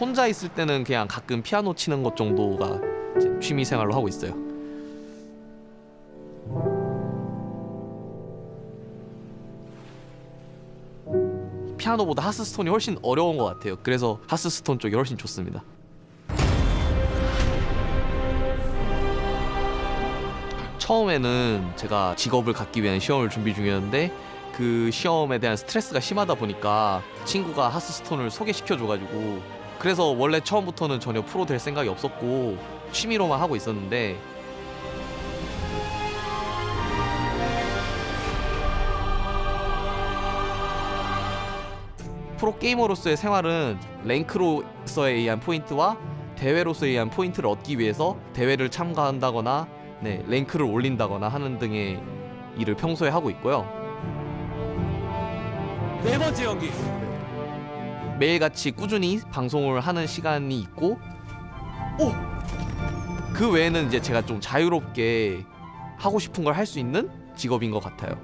혼자 있을 때는 그냥 가끔 피아노 치는 것 정도가 이제 취미 생활로 하고 있어요. 피아노보다 하스스톤이 훨씬 어려운 것 같아요. 그래서 하스스톤 쪽이 훨씬 좋습니다. 처음에는 제가 직업을 갖기 위한 시험을 준비 중이었는데 그 시험에 대한 스트레스가 심하다 보니까 친구가 하스스톤을 소개시켜줘가지고, 그래서 원래 처음부터는 전혀 프로 될 생각이 없었고 취미로만 하고 있었는데, 프로게이머로서의 생활은 랭크로서에 의한 포인트와 대회로서에 의한 포인트를 얻기 위해서 대회를 참가한다거나 랭크를 올린다거나 하는 등의 일을 평소에 하고 있고요. 네 번째 경기. 매일같이 꾸준히 방송을 하는 시간이 있고, 그 외에는 이제 제가 좀 자유롭게 하고 싶은 걸 할 수 있는 직업인 것 같아요.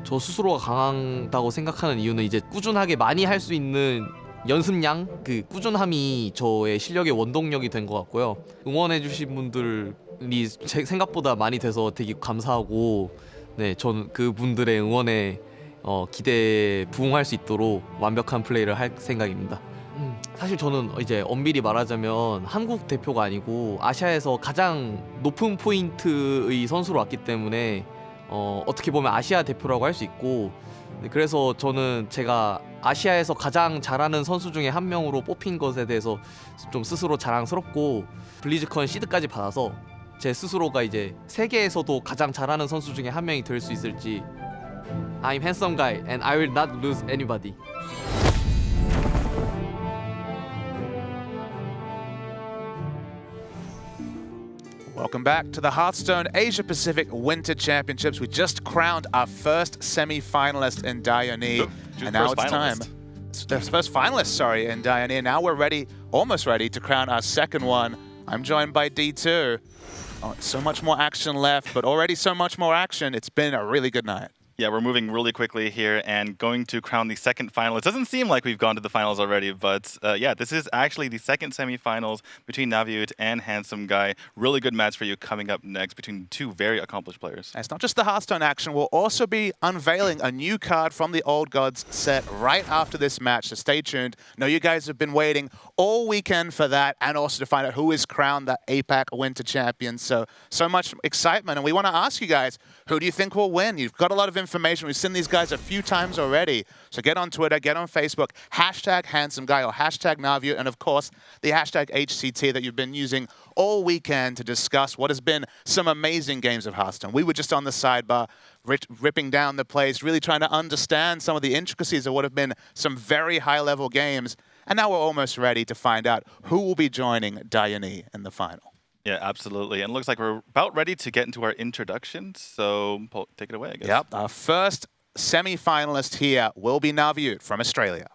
저 스스로가 강하다고 생각하는 이유는 이제 꾸준하게 많이 할 수 있는 연습량, 그 꾸준함이 저의 실력의 원동력이 된 것 같고요. 응원해주신 분들이 생각보다 많이 돼서 되게 감사하고, 전 그분들의 응원에 기대에 부응할 수 있도록 완벽한 플레이를 할 생각입니다. 사실 저는 이제 엄밀히 말하자면 한국 대표가 아니고 아시아에서 가장 높은 포인트의 선수로 왔기 때문에 어떻게 보면 아시아 대표라고 할 수 있고, 그래서 저는 제가 아시아에서 가장 잘하는 선수 중에 한 명으로 뽑힌 것에 대해서 좀 스스로 자랑스럽고, 블리즈컨 시드까지 받아서 제 스스로가 이제 세계에서도 가장 잘하는 선수 중에 한 명이 될 수 있을지. I'm handsome guy and I will not lose anybody. Welcome back to the Hearthstone Asia Pacific Winter Championships. We just crowned our first semi-finalist in Dione, and now it's time. The first finalist, sorry, in Dione. And now we're ready, almost ready, to crown our second one. I'm joined by D2. Oh, so much more action left, but already so much more action. It's been a really good night. Yeah, we're moving really quickly here and going to crown the second finalist. It doesn't seem like we've gone to the finals already, but yeah, this is actually the second semifinals between NaviOOT and Handsome Guy. Really good match for you coming up next between two very accomplished players. And it's not just the Hearthstone action. We'll also be unveiling a new card from the Old Gods set right after this match, so stay tuned. I know you guys have been waiting all weekend for that, and also to find out who is crowned the APAC Winter Champion. So much excitement, and we want to ask you guys, who do you think will win? You've got a lot of information. We've seen these guys a few times already. So get on Twitter, get on Facebook, hashtag Handsome Guy or hashtag NaviOOT, and of course, the hashtag HCT that you've been using all weekend to discuss what has been some amazing games of Hearthstone. We were just on the sidebar, ripping down the place, really trying to understand some of the intricacies of what have been some very high-level games. And now we're almost ready to find out who will be joining Dione in the final. Yeah, absolutely. And it looks like we're about ready to get into our introduction. So, Paul, take it away, I guess. Yep. Our first semi-finalist here will be NaviOOT from Australia.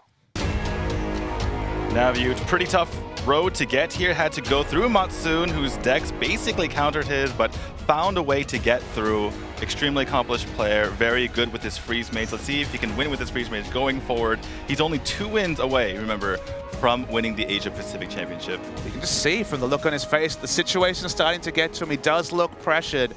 NaviOOT, pretty tough road to get here. Had to go through Matsoon, whose decks basically countered his, but found a way to get through. Extremely accomplished player, very good with his freeze mates. Let's see if he can win with his freeze mates going forward. He's only 2 wins away, remember, from winning the Asia Pacific Championship. You can just see from the look on his face, the situation's starting to get to him. He does look pressured.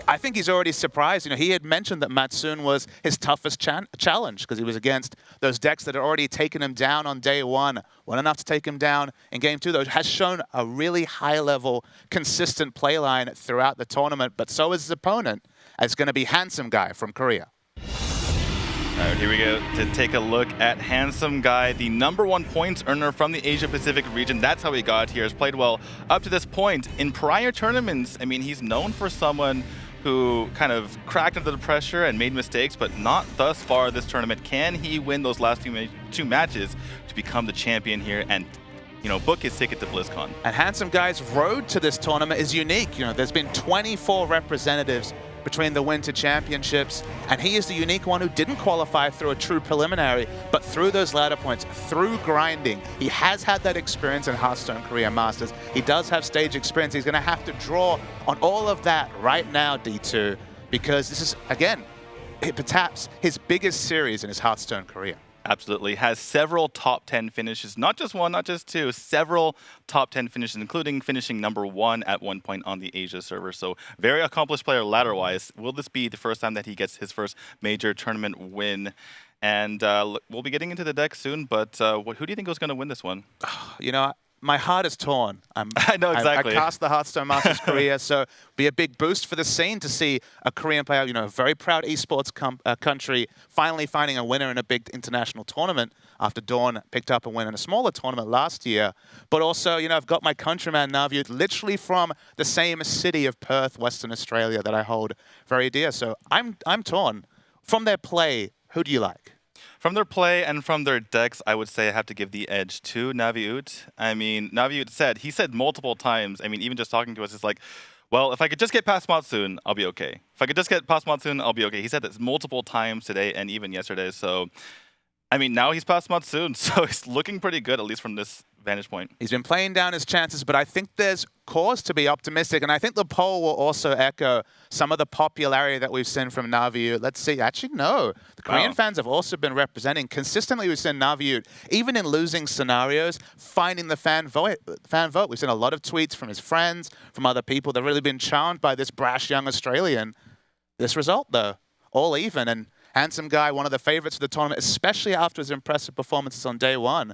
I think he's already surprised. You know, he had mentioned that Matsoon was his toughest challenge because he was against those decks that had already taken him down on day one. Wasn't enough to take him down in game 2, though. Has shown a really high-level, consistent play line throughout the tournament, but so is his opponent. It's going to be Handsome Guy from Korea. All right, here we go to take a look at Handsome Guy, the #1 points earner from the Asia Pacific region. That's how he got here. Has played well up to this point. In prior tournaments, I mean, he's known for someone who kind of cracked under the pressure and made mistakes, but not thus far this tournament. Can he win those last two matches to become the champion here and, you know, book his ticket to BlizzCon? And Handsome Guy's road to this tournament is unique. You know, there's been 24 representatives between the Winter Championships, and he is the unique one who didn't qualify through a true preliminary, but through those ladder points, through grinding. He has had that experience in Hearthstone Korea Masters. He does have stage experience. He's going to have to draw on all of that right now, D2, because this is, again, perhaps his biggest series in his Hearthstone career. Absolutely. Has several top 10 finishes, not just one, not just two, several top 10 finishes, including finishing #1 at one point on the Asia server. So very accomplished player ladder-wise. Will this be the first time that he gets his first major tournament win? And we'll be getting into the deck soon, but who do you think was going to win this one? You know, my heart is torn. I know exactly. I cast the Hearthstone Masters Korea, so be a big boost for the scene to see a Korean player, you know, a very proud esports country, finally finding a winner in a big international tournament after Dawn picked up a win in a smaller tournament last year. But also, you know, I've got my countryman NaviOOT literally from the same city of Perth, Western Australia, that I hold very dear. So I'm torn. From their play, who do you like? From their play and from their decks, I would say I have to give the edge to NaviOOT. I mean, NaviOOT said multiple times, I mean, even just talking to us, it's like, well, if I could just get past Monsoon, I'll be okay. If I could just get past Monsoon, I'll be okay. He said this multiple times today and even yesterday. So, I mean, now he's past Monsoon, so it's looking pretty good, at least from this vantage point. He's been playing down his chances, but I think there's cause to be optimistic. And I think the poll will also echo some of the popularity that we've seen from NaviOOT. Let's see. Actually, no. The Korean fans have also been representing. Consistently, we've seen NaviOOT, even in losing scenarios, finding the fan vote. We've seen a lot of tweets from his friends, from other people. They've really been charmed by this brash young Australian. This result, though, all even. And Handsome Guy, one of the favorites of the tournament, especially after his impressive performances on day one.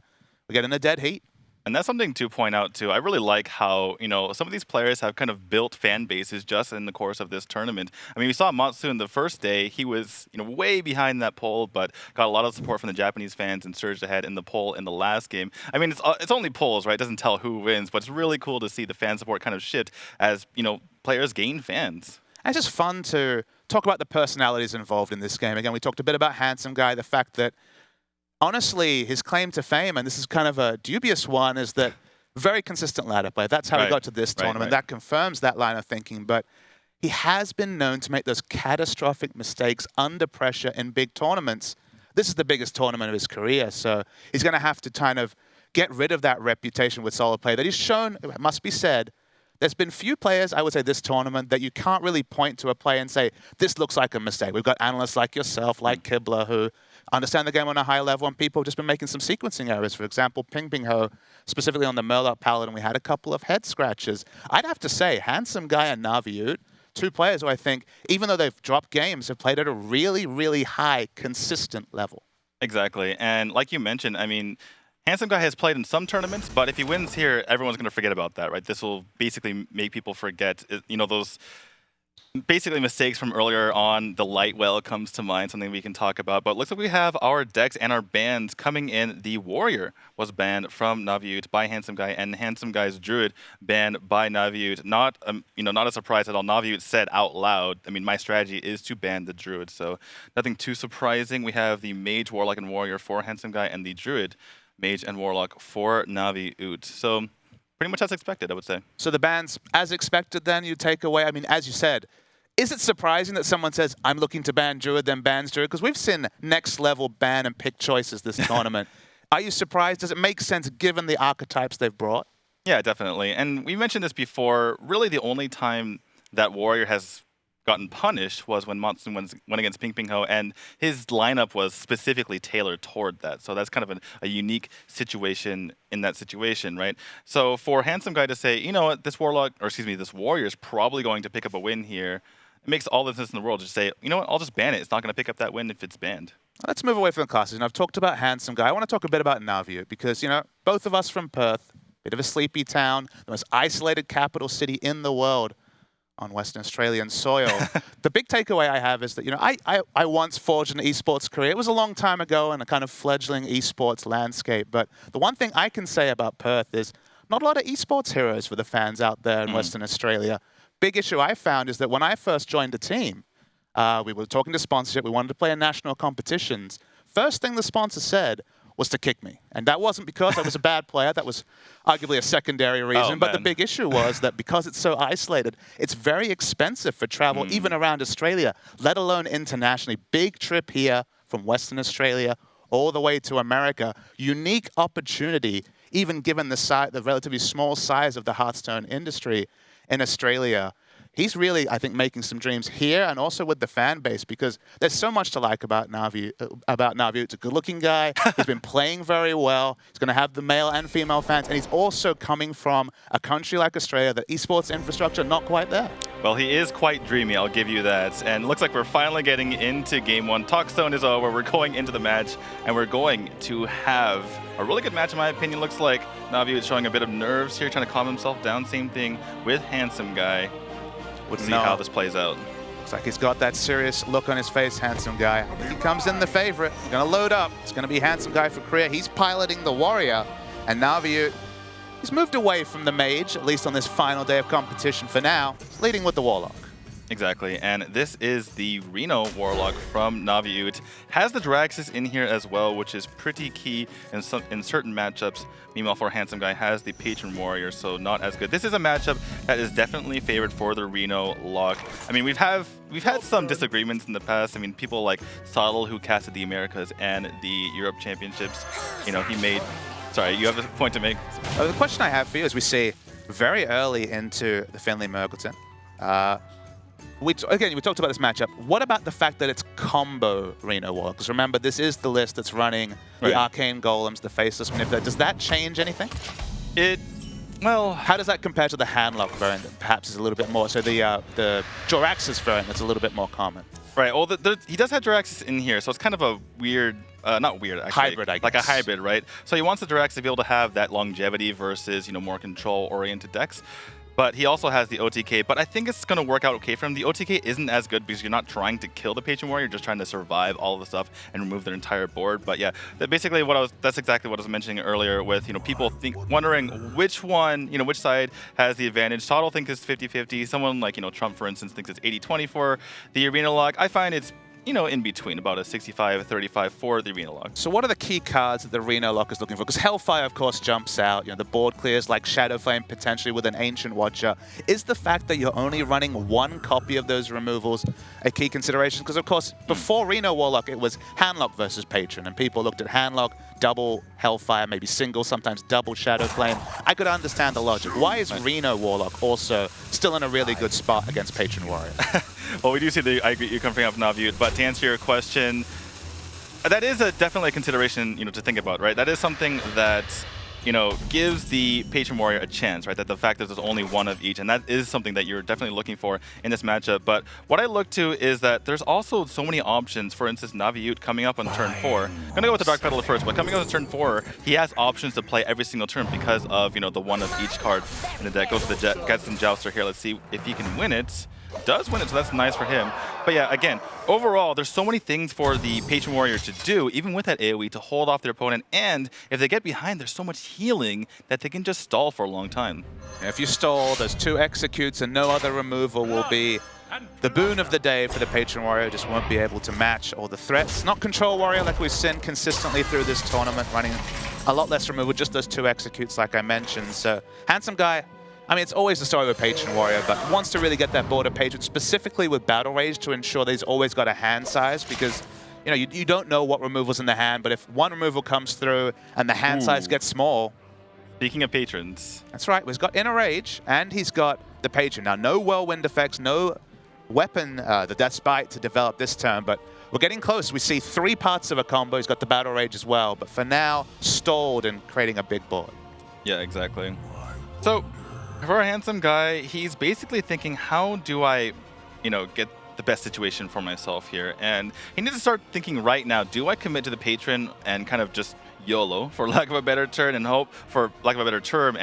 We're getting a dead heat. And that's something to point out, too. I really like how, you know, some of these players have kind of built fan bases just in the course of this tournament. I mean, we saw Monsoon the first day. He was, you know, way behind that poll, but got a lot of support from the Japanese fans and surged ahead in the poll in the last game. I mean, it's only polls, right? It doesn't tell who wins, but it's really cool to see the fan support kind of shift as, you know, players gain fans. And it's just fun to talk about the personalities involved in this game. Again, we talked a bit about Handsome Guy, the fact that honestly, his claim to fame, and this is kind of a dubious one, is that very consistent ladder play. That's how he got to this tournament. That confirms that line of thinking. But he has been known to make those catastrophic mistakes under pressure in big tournaments. This is the biggest tournament of his career, so he's going to have to kind of get rid of that reputation with solid play that he's shown, it must be said. There's been few players, I would say, this tournament that you can't really point to a play and say, this looks like a mistake. We've got analysts like yourself, like Kibler, who understand the game on a high level, and people have just been making some sequencing errors. For example, Ping Ping Ho, specifically on the Murloc Paladin, we had a couple of head scratches. I'd have to say, Handsome Guy and NaviOOT, two players who I think, even though they've dropped games, have played at a really, really high, consistent level. Exactly. And like you mentioned, I mean, Handsome Guy has played in some tournaments, but if he wins here, everyone's going to forget about that, right? This will basically make people forget, you know, those basically mistakes from earlier on. The light well comes to mind, something we can talk about. But it looks like we have our decks and our bans coming in. The Warrior was banned from NaviOOT by Handsome Guy, and Handsome Guy's Druid banned by NaviOOT. Not, you know, not a surprise at all. NaviOOT said out loud, I mean, my strategy is to ban the Druid, so nothing too surprising. We have the Mage, Warlock, and Warrior for Handsome Guy, and the Druid, Mage, and Warlock for NaviOOT. So pretty much as expected, I would say. So the bans, as expected then, you take away, I mean, as you said, is it surprising that someone says, I'm looking to ban Druid, then bans Druid? Because we've seen next level ban and pick choices this tournament. Are you surprised? Does it make sense given the archetypes they've brought? Yeah, definitely. And we mentioned this before. Really the only time that Warrior has gotten punished was when Monsoon went against Ping Ping Ho, and his lineup was specifically tailored toward that. So that's kind of a unique situation in that situation, right? So for Handsome Guy to say, you know what, this Warrior is probably going to pick up a win here, it makes all the sense in the world to say, you know what, I'll just ban it. It's not going to pick up that win if it's banned. Let's move away from the classes. And I've talked about Handsome Guy. I want to talk a bit about NaviOOT because, you know, both of us from Perth, bit of a sleepy town, the most isolated capital city in the world on Western Australian soil. The big takeaway I have is that, you know, I once forged an esports career. It was a long time ago in a kind of fledgling esports landscape. But the one thing I can say about Perth is not a lot of esports heroes for the fans out there in Western Australia. Big issue I found is that when I first joined the team, we were talking to sponsorship. We wanted to play in national competitions. First thing the sponsor said was to kick me. And that wasn't because I was a bad player. That was arguably a secondary reason. But the big issue was that because it's so isolated, it's very expensive for travel, even around Australia, let alone internationally. Big trip here from Western Australia all the way to America. Unique opportunity, even given the relatively small size of the Hearthstone industry in Australia. he's really, I think, making some dreams here and also with the fan base, because there's so much to like about NaviOOT. It's a good-looking guy. He's been playing very well. He's going to have the male and female fans, and he's also coming from a country like Australia, the esports infrastructure not quite there. Well, he is quite dreamy, I'll give you that. And it looks like we're finally getting into game one. Talkstone is over. We're going into the match, and we're going to have a really good match, in my opinion. Looks like NaviOOT is showing a bit of nerves here, trying to calm himself down. Same thing with Handsome Guy. We'll see how this plays out. Looks like he's got that serious look on his face, Handsome Guy. He comes in the favorite. He's going to load up. It's going to be Handsome Guy for Korea. He's piloting the Warrior, and NaviOOT, he's moved away from the Mage, at least on this final day of competition for now. He's leading with the Warlock. Exactly, and this is the Reno Warlock from NaviOOT. Has the Draxus in here as well, which is pretty key in certain matchups. Meanwhile, for Handsome Guy has the Patron Warrior, so not as good. This is a matchup that is definitely favored for the Reno lock. I mean, we've had some disagreements in the past. I mean, people like Soddle, who casted the Americas and the Europe Championships. You know, he made. Sorry, you have a point to make. The question I have for you is, we see very early into the Finley Mergleton. We talked about this matchup. What about the fact that it's combo Reno Warlock? Because remember, this is the list that's running the Arcane Golems, the Faceless Manipulator. Does that change anything? Well, how does that compare to the Handlock variant that perhaps is a little bit more? So the Joraxis variant that's a little bit more common. Right. Well, he does have Joraxis in here, so it's kind of a weird, not weird actually, hybrid, I guess. Like a hybrid, right? So he wants the Joraxis to be able to have that longevity versus, you know, more control-oriented decks. But he also has the OTK, but I think it's going to work out okay for him. The OTK isn't as good because you're not trying to kill the Patron Warrior, you're just trying to survive all of the stuff and remove their entire board. But yeah, that's exactly what I was mentioning earlier with, you know, people wondering which one, you know, which side has the advantage. Soddle thinks it's 50-50. Someone like, you know, Trump, for instance, thinks it's 80-20 for the Arena lock. I find it's, you know, in between, about a 65-35 for the Arena lock. So what are the key cards that the Reno lock is looking for? Because Hellfire, of course, jumps out. You know, the board clears like Shadow Flame, potentially with an Ancient Watcher. Is the fact that you're only running one copy of those removals a key consideration? Because, of course, before Reno Warlock, it was Handlock versus Patron, and people looked at Handlock, double Hellfire, maybe single, sometimes double Shadow Flame. I could understand the logic. Why is Reno Warlock also still in a really good spot against Patron Warrior? Well, we do see I agree you coming up NaviOOT, but to answer your question, that is definitely a consideration, you know, to think about, right? That is something that, you know, gives the Patron Warrior a chance, right? That the fact that there's only one of each, and that is something that you're definitely looking for in this matchup. But what I look to is that there's also so many options. For instance, NaviOOT coming up on turn 4. I'm gonna go with the Dark Peddler first, but coming up on turn 4, he has options to play every single turn because of, you know, the one of each card in the deck. Goes to the Gadsden Jouster here. Let's see if he can win it. Does win it, so that's nice for him. But yeah, again, overall, there's so many things for the Patron Warrior to do, even with that AoE, to hold off their opponent. And if they get behind, there's so much healing that they can just stall for a long time. And if you stall, there's 2 executes and no other removal will be the boon of the day for the Patron Warrior. Just won't be able to match all the threats. Not Control Warrior like we've seen consistently through this tournament, running a lot less removal, just those 2 executes like I mentioned. So, Handsome Guy, I mean, it's always the story with Patron Warrior, but wants to really get that board of Patron, specifically with Battle Rage, to ensure that he's always got a hand size, because, you know, you don't know what removal's in the hand, but if one removal comes through and the hand size gets small. Speaking of patrons. That's right. He's got Inner Rage, and he's got the Patron. Now, no Whirlwind effects, no weapon, the Death Spite to develop this turn, but we're getting close. We see 3 parts of a combo. He's got the Battle Rage as well, but for now, stalled in creating a big board. Yeah, exactly. So, for a Handsome Guy, he's basically thinking, how do I, you know, get the best situation for myself here? And he needs to start thinking right now, do I commit to the Patron and kind of just YOLO, for lack of a better term, and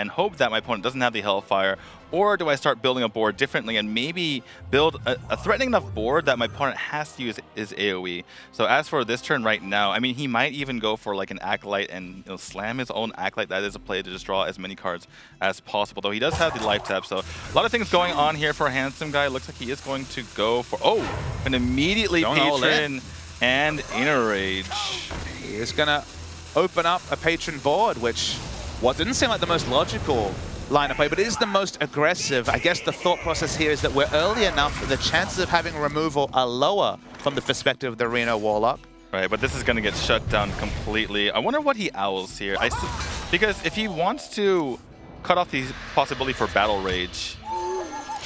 hope that my opponent doesn't have the Hellfire? Or do I start building a board differently and maybe build a threatening enough board that my opponent has to use his AoE? So as for this turn right now, I mean, he might even go for like an Acolyte and, you know, slam his own Acolyte. That is a play to just draw as many cards as possible, though he does have the life tap. So a lot of things going on here for a Handsome Guy. Looks like he is going to go for, and immediately Patron and Inner Rage. He is going to open up a Patron board, which didn't seem like the most logical line of play, but it is the most aggressive. I guess the thought process here is that we're early enough that the chances of having removal are lower from the perspective of the Reno Warlock. Right, but this is going to get shut down completely. I wonder what he owls here. Because if he wants to cut off the possibility for Battle Rage,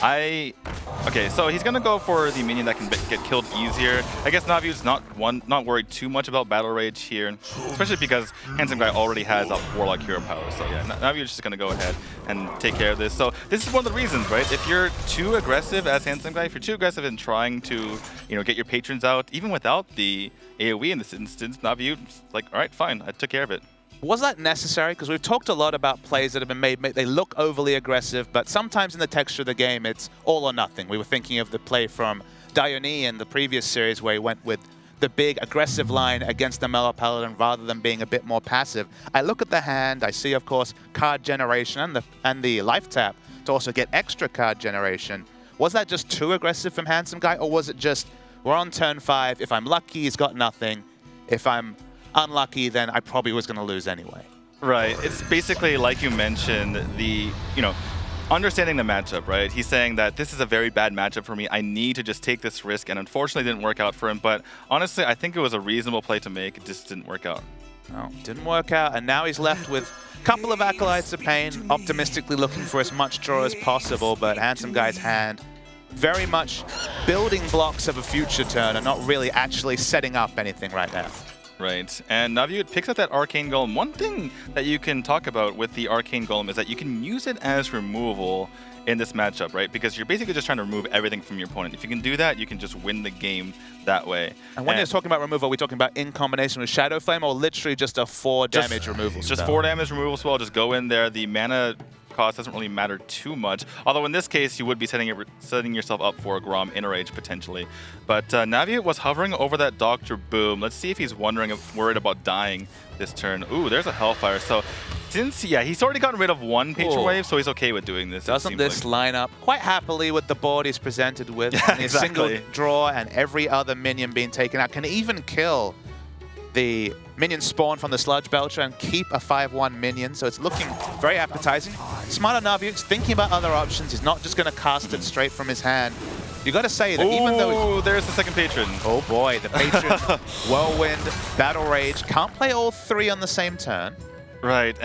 Okay, so he's gonna go for the minion that can get killed easier. I guess NaviOOT's not worried too much about Battle Rage here, especially because Handsome Guy already has a Warlock hero power. So yeah, NaviOOT's just gonna go ahead and take care of this. So this is one of the reasons, right? If you're too aggressive as Handsome Guy, if you're too aggressive in trying to, get your patrons out, even without the AoE in this instance, NaviOOT's like, all right, fine, I took care of it. Was that necessary? Because we've talked a lot about plays that have been made. They look overly aggressive, but sometimes in the texture of the game, it's all or nothing. We were thinking of the play from Dione in the previous series where he went with the big aggressive line against the Mellow Paladin rather than being a bit more passive. I look at the hand, I see, of course, card generation and the life tap to also get extra card generation. Was that just too aggressive from Handsome Guy, or was it just, we're on turn 5, if I'm lucky, he's got nothing. If I'm unlucky, then I probably was going to lose anyway. Right. It's basically, like you mentioned, understanding the matchup, right? He's saying that this is a very bad matchup for me. I need to just take this risk, and unfortunately it didn't work out for him. But honestly, I think it was a reasonable play to make. It just didn't work out. No, didn't work out, and now he's left with a couple of Acolytes of Pain, optimistically looking for as much draw as possible, but Handsome Guy's hand very much building blocks of a future turn and not really actually setting up anything right now. Right, and NaviOOT picks up that Arcane Golem. One thing that you can talk about with the Arcane Golem is that you can use it as removal in this matchup, right? Because you're basically just trying to remove everything from your opponent. If you can do that, you can just win the game that way. And when you're talking about removal, are we talking about in combination with Shadow Flame or literally just a 4 damage removal spell? Just 4 damage removal spell, just go in there. The mana cost doesn't really matter too much. Although in this case, you would be setting yourself up for a Grom Enrage potentially. But NaviOOT was hovering over that Dr. Boom. Let's see if he's worried about dying this turn. Ooh, there's a Hellfire. So since, he's already gotten rid of one patron wave, so he's okay with doing this. Doesn't this line up quite happily with the board he's presented with? Yeah, a single draw and every other minion being taken out. Can even kill the minion spawn from the Sludge Belcher and keep a 5/1 minion, so it's looking very appetizing. Smarter NaviOOT's thinking about other options. He's not just going to cast it straight from his hand. You got to say that even though... there's the second patron. Oh boy, the patron, Whirlwind, Battle Rage, can't play all 3 on the same turn. Right,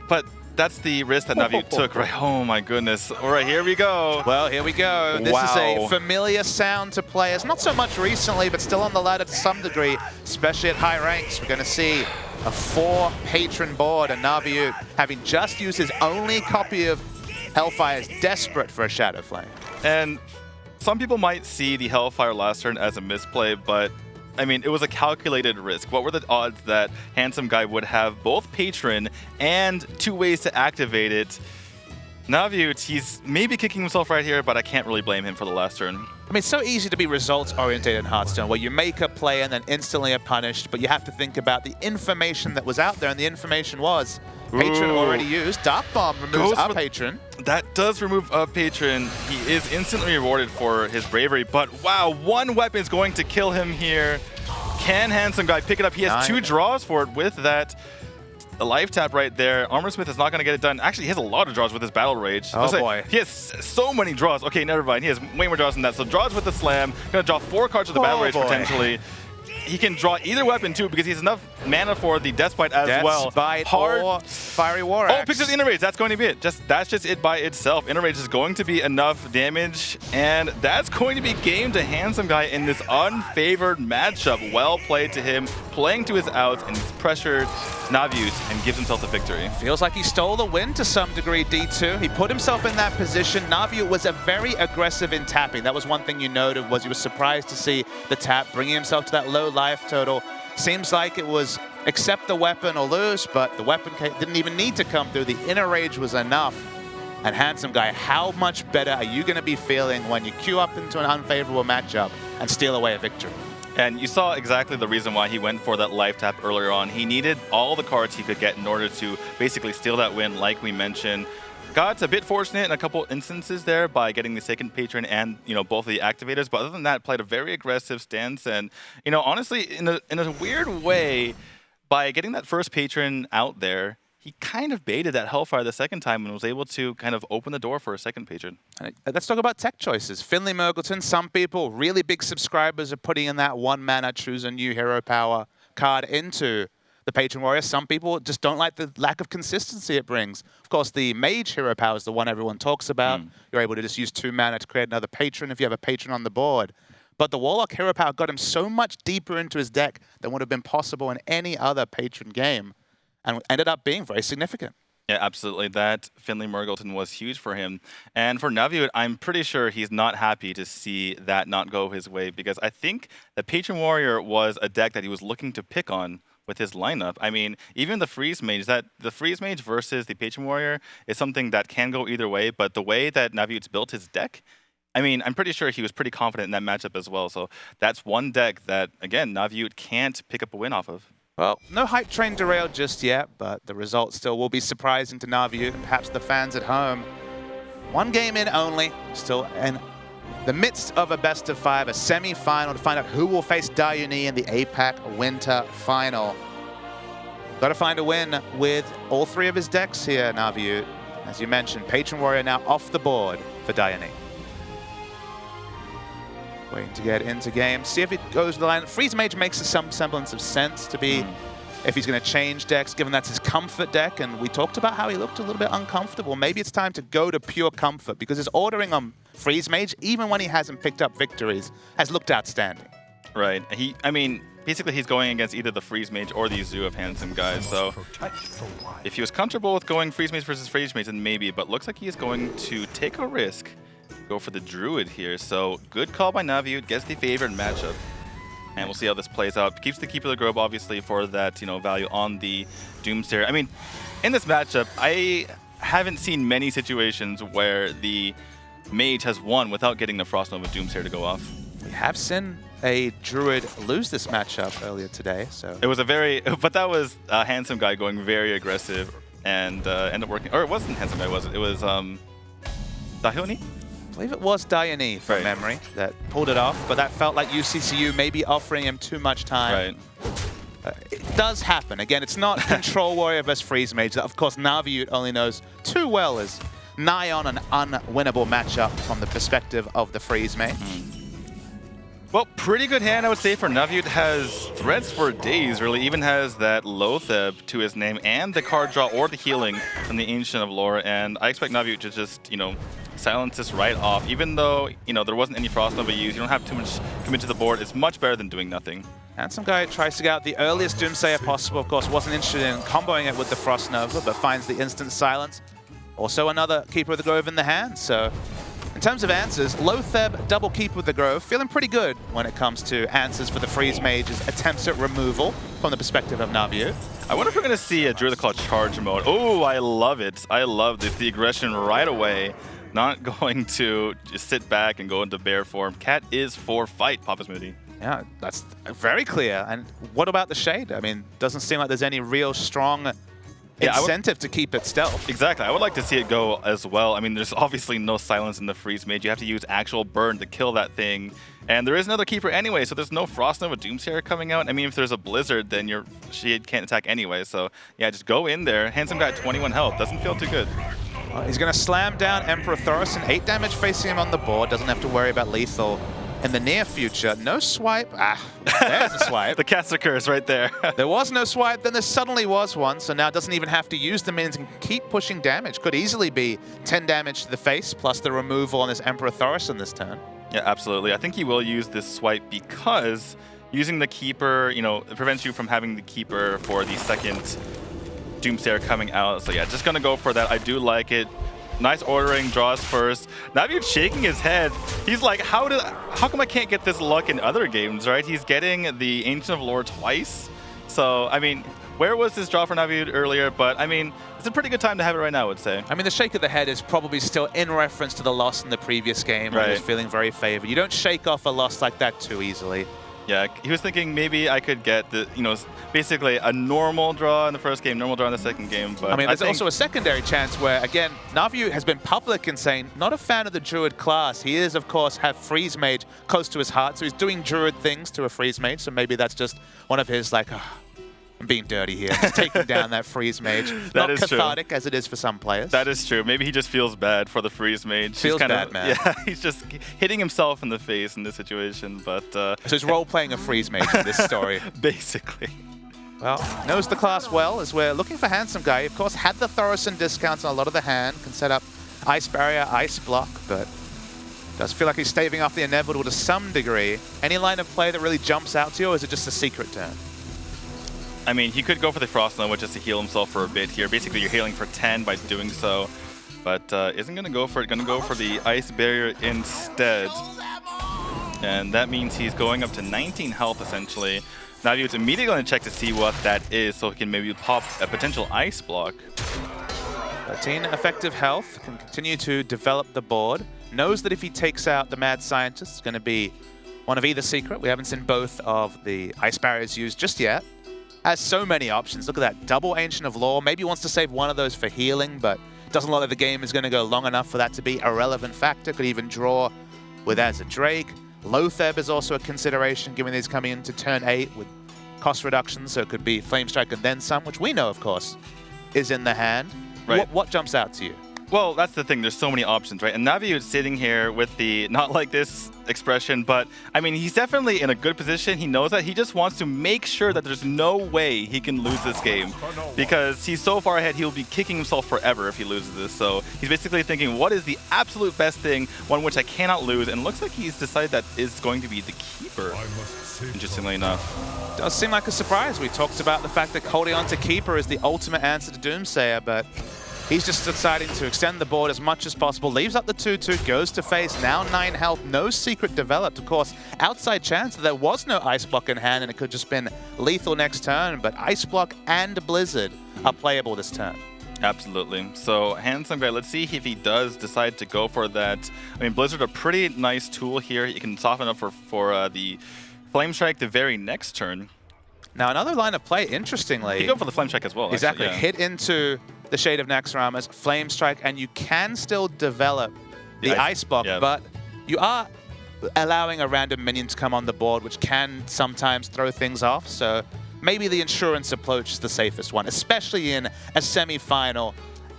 but that's the risk that NaviOOT took, right? Oh my goodness. All right, here we go. Well, here we go. This is a familiar sound to players. Not so much recently, but still on the ladder to some degree, especially at high ranks. We're going to see a 4-patron board, and NaviOOT, having just used his only copy of Hellfire, is desperate for a Shadow Flame. And some people might see the Hellfire last turn as a misplay, but I mean, it was a calculated risk. What were the odds that Handsome Guy would have both Patron and 2 ways to activate it? NaviOOT, he's maybe kicking himself right here, but I can't really blame him for the last turn. I mean, it's so easy to be results-oriented in Hearthstone, where you make a play and then instantly are punished, but you have to think about the information that was out there, and the information was Patron already used. Dark Bomb removes our Patron. That does remove a Patron. He is instantly rewarded for his bravery, but wow, 1 weapon is going to kill him here. Can Handsome Guy pick it up? He has 2 draws for it with that. A life tap right there. Armor Smith is not going to get it done. Actually, he has a lot of draws with his Battle Rage. Oh boy. He has so many draws. Okay, never mind. He has way more draws than that. So draws with the Slam. Going to draw 4 cards with the Battle Rage potentially. He can draw either weapon too because he has enough mana for the Death Bite as well. Death Bite or Fiery War Axe. Oh, picks up the Inner Rage. That's going to be it. That's just it by itself. Inner Rage is going to be enough damage, and that's going to be game to Handsome Guy in this unfavored matchup. Well played to him, playing to his outs, and he's pressured NaviOOT and gives himself the victory. Feels like he stole the win to some degree, D2. He put himself in that position. NaviOOT was very aggressive in tapping. That was one thing you noted, was he was surprised to see the tap, bringing himself to that low life total. Seems like it was accept the weapon or lose, but the weapon didn't even need to come through. The Inner Rage was enough. And Handsome Guy, how much better are you going to be feeling when you queue up into an unfavorable matchup and steal away a victory? And you saw exactly the reason why he went for that life tap earlier on. He needed all the cards he could get in order to basically steal that win, like we mentioned. Got a bit fortunate in a couple instances there by getting the second patron and, both of the activators. But other than that, played a very aggressive stance. And, honestly, in a weird way, by getting that first patron out there, he kind of baited that Hellfire the second time and was able to kind of open the door for a second patron. Let's talk about tech choices. Finley Mergleton, some people, really big subscribers, are putting in that 1-mana choose a new hero power card into the Patron Warrior. Some people just don't like the lack of consistency it brings. Of course, the Mage hero power is the one everyone talks about. You're able to just use 2 mana to create another Patron if you have a Patron on the board. But the Warlock hero power got him so much deeper into his deck than would have been possible in any other Patron game, and ended up being very significant. Yeah, absolutely. That Finley Murgleton was huge for him. And for NaviOOT, I'm pretty sure he's not happy to see that not go his way, because I think the Patron Warrior was a deck that he was looking to pick on with his lineup. I mean, even the Freeze Mage, the Freeze Mage versus the Patron Warrior is something that can go either way, but the way that NaviOOT's built his deck, I mean, I'm pretty sure he was pretty confident in that matchup as well. So that's one deck that, again, NaviOOT can't pick up a win off of. Well, no hype train derailed just yet, but the result still will be surprising to NaviOOT and perhaps the fans at home. 1 game in only, still in the midst of a best-of-5, a semi-final to find out who will face Dione in the APAC Winter Final. Got to find a win with all 3 of his decks here, NaviOOT. As you mentioned, Patron Warrior now off the board for Dione. Waiting to get into game. See if it goes to the line. Freeze Mage makes some semblance of sense to be, if he's going to change decks, given that's his comfort deck. And we talked about how he looked a little bit uncomfortable. Maybe it's time to go to pure comfort, because his ordering on Freeze Mage, even when he hasn't picked up victories, has looked outstanding. Right. I mean, basically he's going against either the Freeze Mage or the Zoo of Handsome Guys. So if he was comfortable with going Freeze Mage versus Freeze Mage, then maybe. But looks like he is going to take a risk. Go for the Druid here. So good call by NaviOOT, gets the favorite matchup. And we'll see how this plays out. Keeps the Keeper of the Grove, obviously, for that, value on the Doomsayer. I mean, in this matchup, I haven't seen many situations where the Mage has won without getting the Frost Nova Doomsayer to go off. We have seen a Druid lose this matchup earlier today, so... It was but that was a Handsome Guy going very aggressive and ended up working. Or it wasn't Handsome Guy, was it? It was, Dahilni? I believe it was Dione from memory that pulled it off, but that felt like UCCU maybe offering him too much time. It does happen. Again, it's not Control Warrior versus Freeze Mage that, of course, NaviOOT only knows too well is nigh on an unwinnable matchup from the perspective of the Freeze Mage. Well, pretty good hand, I would say, for NaviOOT. Has threats for days, really. Even has that Loatheb to his name and the card draw or the healing from the Ancient of Lore. And I expect NaviOOT to just, silence this right off. Even though, there wasn't any Frost Nova used, you don't have too much commit to the board. It's much better than doing nothing. Handsome Guy tries to get out the earliest Doomsayer possible. Of course, wasn't interested in comboing it with the Frost Nova, but finds the instant silence. Also another Keeper of the Grove in the hand, so... In terms of answers, Loatheb, double Keeper of the Grove, feeling pretty good when it comes to answers for the Freeze Mage's attempts at removal from the perspective of NaviOOT. I wonder if we're going to see a Druid Claw charge mode. Oh, I love it. I love this. The aggression right away. Not going to just sit back and go into bear form. Cat is for fight, Papa Smoothie. Yeah, that's very clear. And what about the Shade? I mean, doesn't seem like there's any real strong incentive to keep it stealth. Exactly. I would like to see it go as well. I mean, there's obviously no silence in the Freeze Mage. You have to use actual burn to kill that thing. And there is another Keeper anyway, so there's no Frost Nova Doomsayer coming out. I mean, if there's a Blizzard, then your Shade can't attack anyway. So, yeah, just go in there. Handsome Guy at 21 health. Doesn't feel too good. He's going to slam down Emperor Thaurissan. 8 damage facing him on the board. Doesn't have to worry about lethal in the near future. No swipe. There's a swipe. The caster curse right there. There was no swipe, then there suddenly was one, so now doesn't even have to use the minions and keep pushing damage. Could easily be 10 damage to the face, plus the removal on this Emperor Thaurissan this turn. Yeah, absolutely. I think he will use this swipe because using the Keeper, it prevents you from having the Keeper for the second Doomsayer coming out. So yeah, just gonna go for that. I do like it. Nice ordering, draws first. NaviOOT shaking his head. He's like, how come I can't get this luck in other games, right? He's getting the Ancient of Lore twice. So, I mean, where was this draw for NaviOOT earlier? But, I mean, it's a pretty good time to have it right now, I would say. I mean, the shake of the head is probably still in reference to the loss in the previous game. Right. He was feeling very favored. You don't shake off a loss like that too easily. Yeah, he was thinking maybe I could get the, basically a normal draw in the first game, normal draw in the second game. But I mean, there's also a secondary chance where, again, NaviOOT has been public in saying not a fan of the Druid class. He is, of course, have Freeze Mage close to his heart, so he's doing Druid things to a Freeze Mage. So maybe that's just one of his, like, I'm being dirty here, just taking down that Freeze Mage. Not cathartic as it is for some players. That is true. Maybe he just feels bad for the Freeze Mage. Feels bad, man. Yeah, he's just hitting himself in the face in this situation. But so he's role-playing a Freeze Mage in this story. Basically. Well, knows the class well, as we're looking for Handsome Guy. Of course, had the Thorison discounts on a lot of the hand, can set up Ice Barrier, Ice Block, but does feel like he's staving off the inevitable to some degree. Any line of play that really jumps out to you, or is it just a secret turn? I mean, he could go for the Frost Nova just to heal himself for a bit here. Basically, you're healing for 10 by doing so, but isn't going to go for it. Going to go for the Ice Barrier instead. And that means he's going up to 19 health, essentially. NaviOOT's immediately going to check to see what that is so he can maybe pop a potential Ice Block. 13 effective health, can continue to develop the board. Knows that if he takes out the Mad Scientist, it's going to be one of either secret. We haven't seen both of the Ice Barriers used just yet. Has so many options. Look at that, double Ancient of Law. Maybe wants to save one of those for healing, but doesn't look like the game is going to go long enough for that to be a relevant factor. Could even draw with as a Drake. Loatheb is also a consideration, given he's coming into turn 8 with cost reduction, so it could be Flame Strike and then some, which we know, of course, is in the hand. Right. What jumps out to you? Well, that's the thing. There's so many options, right? And NaviOOT's sitting here with the not like this expression, but I mean, he's definitely in a good position. He knows that. He just wants to make sure that there's no way he can lose this game because he's so far ahead, he'll be kicking himself forever if he loses this. So he's basically thinking, what is the absolute best thing, one which I cannot lose? And it looks like he's decided that is going to be the Keeper, interestingly enough. Does seem like a surprise. We talked about the fact that holding on to Keeper is the ultimate answer to Doomsayer, but he's just deciding to extend the board as much as possible. Leaves up the 2-2, goes to face, now 9 health, no secret developed. Of course, outside chance that there was no Ice Block in hand and it could just been lethal next turn, but Ice Block and Blizzard are playable this turn. Absolutely. So Handsome Guy, let's see if he does decide to go for that. I mean, Blizzard, a pretty nice tool here. You can soften up for the Flame Strike the very next turn. Now, another line of play, interestingly. You go for the Flame Strike as well. Exactly. Actually, yeah. Hit into the Shade of Naxxramas, Flame Strike, and you can still develop the Ice Block, yeah. but you are allowing a random minion to come on the board, which can sometimes throw things off. So maybe the insurance approach is the safest one, especially in a semi-final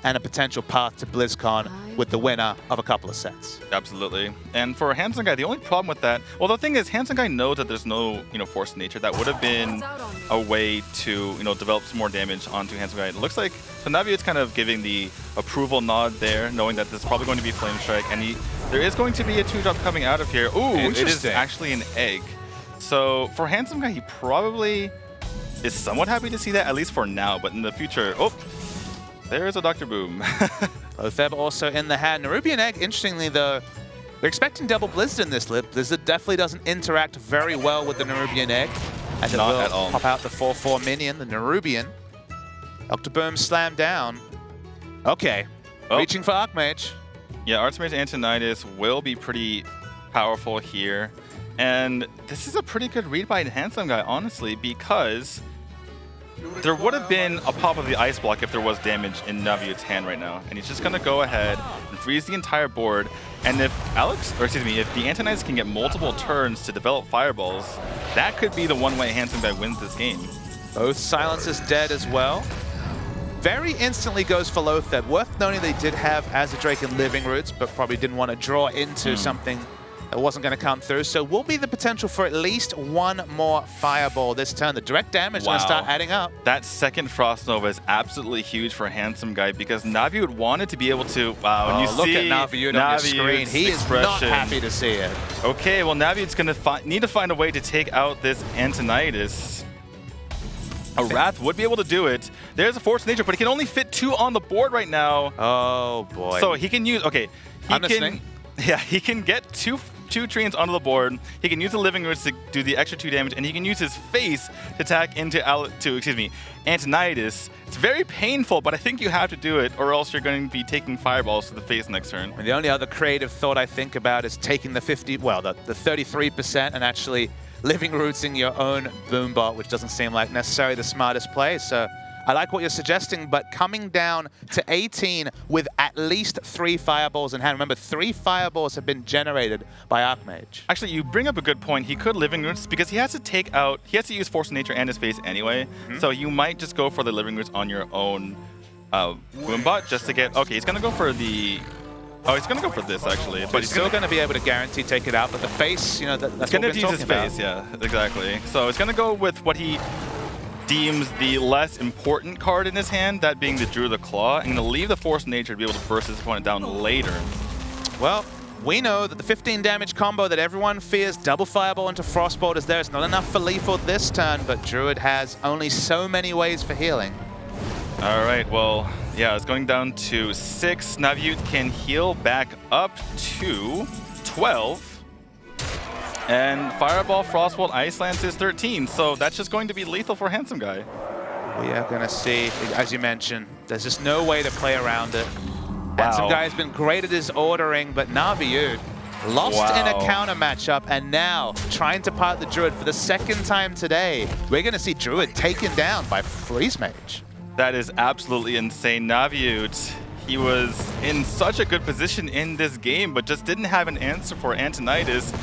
and a potential path to BlizzCon with the winner of a couple of sets. Absolutely. And for Handsome Guy, the only problem with that, well, the thing is, Handsome Guy knows that there's no, force nature. That would have been a way to, develop some more damage onto Handsome Guy. It looks like, so NaviOOT's kind of giving the approval nod there, knowing that there's probably going to be Flame Strike, and there is going to be a 2-drop coming out of here. Ooh, it is actually an egg. So for Handsome Guy, he probably is somewhat happy to see that, at least for now, but in the future, oh, there's a Dr. Boom. Loatheb also in the hand. Nerubian Egg, interestingly though, we're expecting double Blizzard in this lip. Blizzard definitely doesn't interact very well with the Nerubian Egg. As Not it will at all. pop out the 4/4 minion, the Nerubian. Dr. Boom slammed down. Okay, reaching for Archmage. Yeah, Archmage Antonidas will be pretty powerful here. And this is a pretty good read by Handsome Guy, honestly, because there would have been a pop of the Ice Block if there was damage in NaviOOT's hand right now. And he's just going to go ahead and freeze the entire board. And if if the Antonidas can get multiple turns to develop fireballs, that could be the one way Handsome Guy wins this game. Both silences dead as well. Very instantly goes for Loatheb. Worth noting they did have as a Drake in Living Roots, but probably didn't want to draw into something that wasn't going to come through. So will be the potential for at least one more fireball this turn. The direct damage is going to start adding up. That second Frost Nova is absolutely huge for Handsome Guy because NaviOOT wanted to be able to, wow, and you look see at NaviOOT on your screen. He is not happy to see it. Okay, well, NaviOOT's going to need to find a way to take out this Antonidas. A Wrath would be able to do it. There's a Force of Nature, but he can only fit 2 on the board right now. Oh, boy. So he can use, I'm listening. Yeah, he can get two treants onto the board. He can use the Living Roots to do the extra 2 damage, and he can use his face to attack into Antonidas. It's very painful, but I think you have to do it, or else you're going to be taking fireballs to the face next turn. And the only other creative thought I think about is taking the 33% and actually Living Rootsing your own Boombot, which doesn't seem like necessarily the smartest play. So I like what you're suggesting, but coming down to 18 with at least 3 fireballs in hand. Remember, 3 fireballs have been generated by Archmage. Actually, you bring up a good point. He could Living Roots because he has to use Force of Nature and his face anyway. So you might just go for the Living Roots on your own Boombot just to get, he's going to go for the, he's going to go for this actually. But he's still going to be able to guarantee take it out, but the face, that's it's going to use his about. face, yeah, exactly. So it's going to go with what he deems the less important card in his hand, that being the Druid of the Claw, and going to leave the Force of Nature to be able to burst his opponent down later. Well, we know that the 15 damage combo that everyone fears, double Fireball into Frostbolt, is there. It's not enough for lethal this turn, but Druid has only so many ways for healing. All right, well, yeah, it's going down to 6. NaviOOT can heal back up to 12. And Fireball, Frostbolt, Ice Lance is 13, so that's just going to be lethal for Handsome Guy. We are going to see, as you mentioned, there's just no way to play around it. Handsome Guy has been great at his ordering, but NaviOOT lost in a counter matchup, and now trying to part the Druid for the second time today. We're going to see Druid taken down by Freeze Mage. That is absolutely insane. NaviOOT, he was in such a good position in this game, but just didn't have an answer for Antonidas.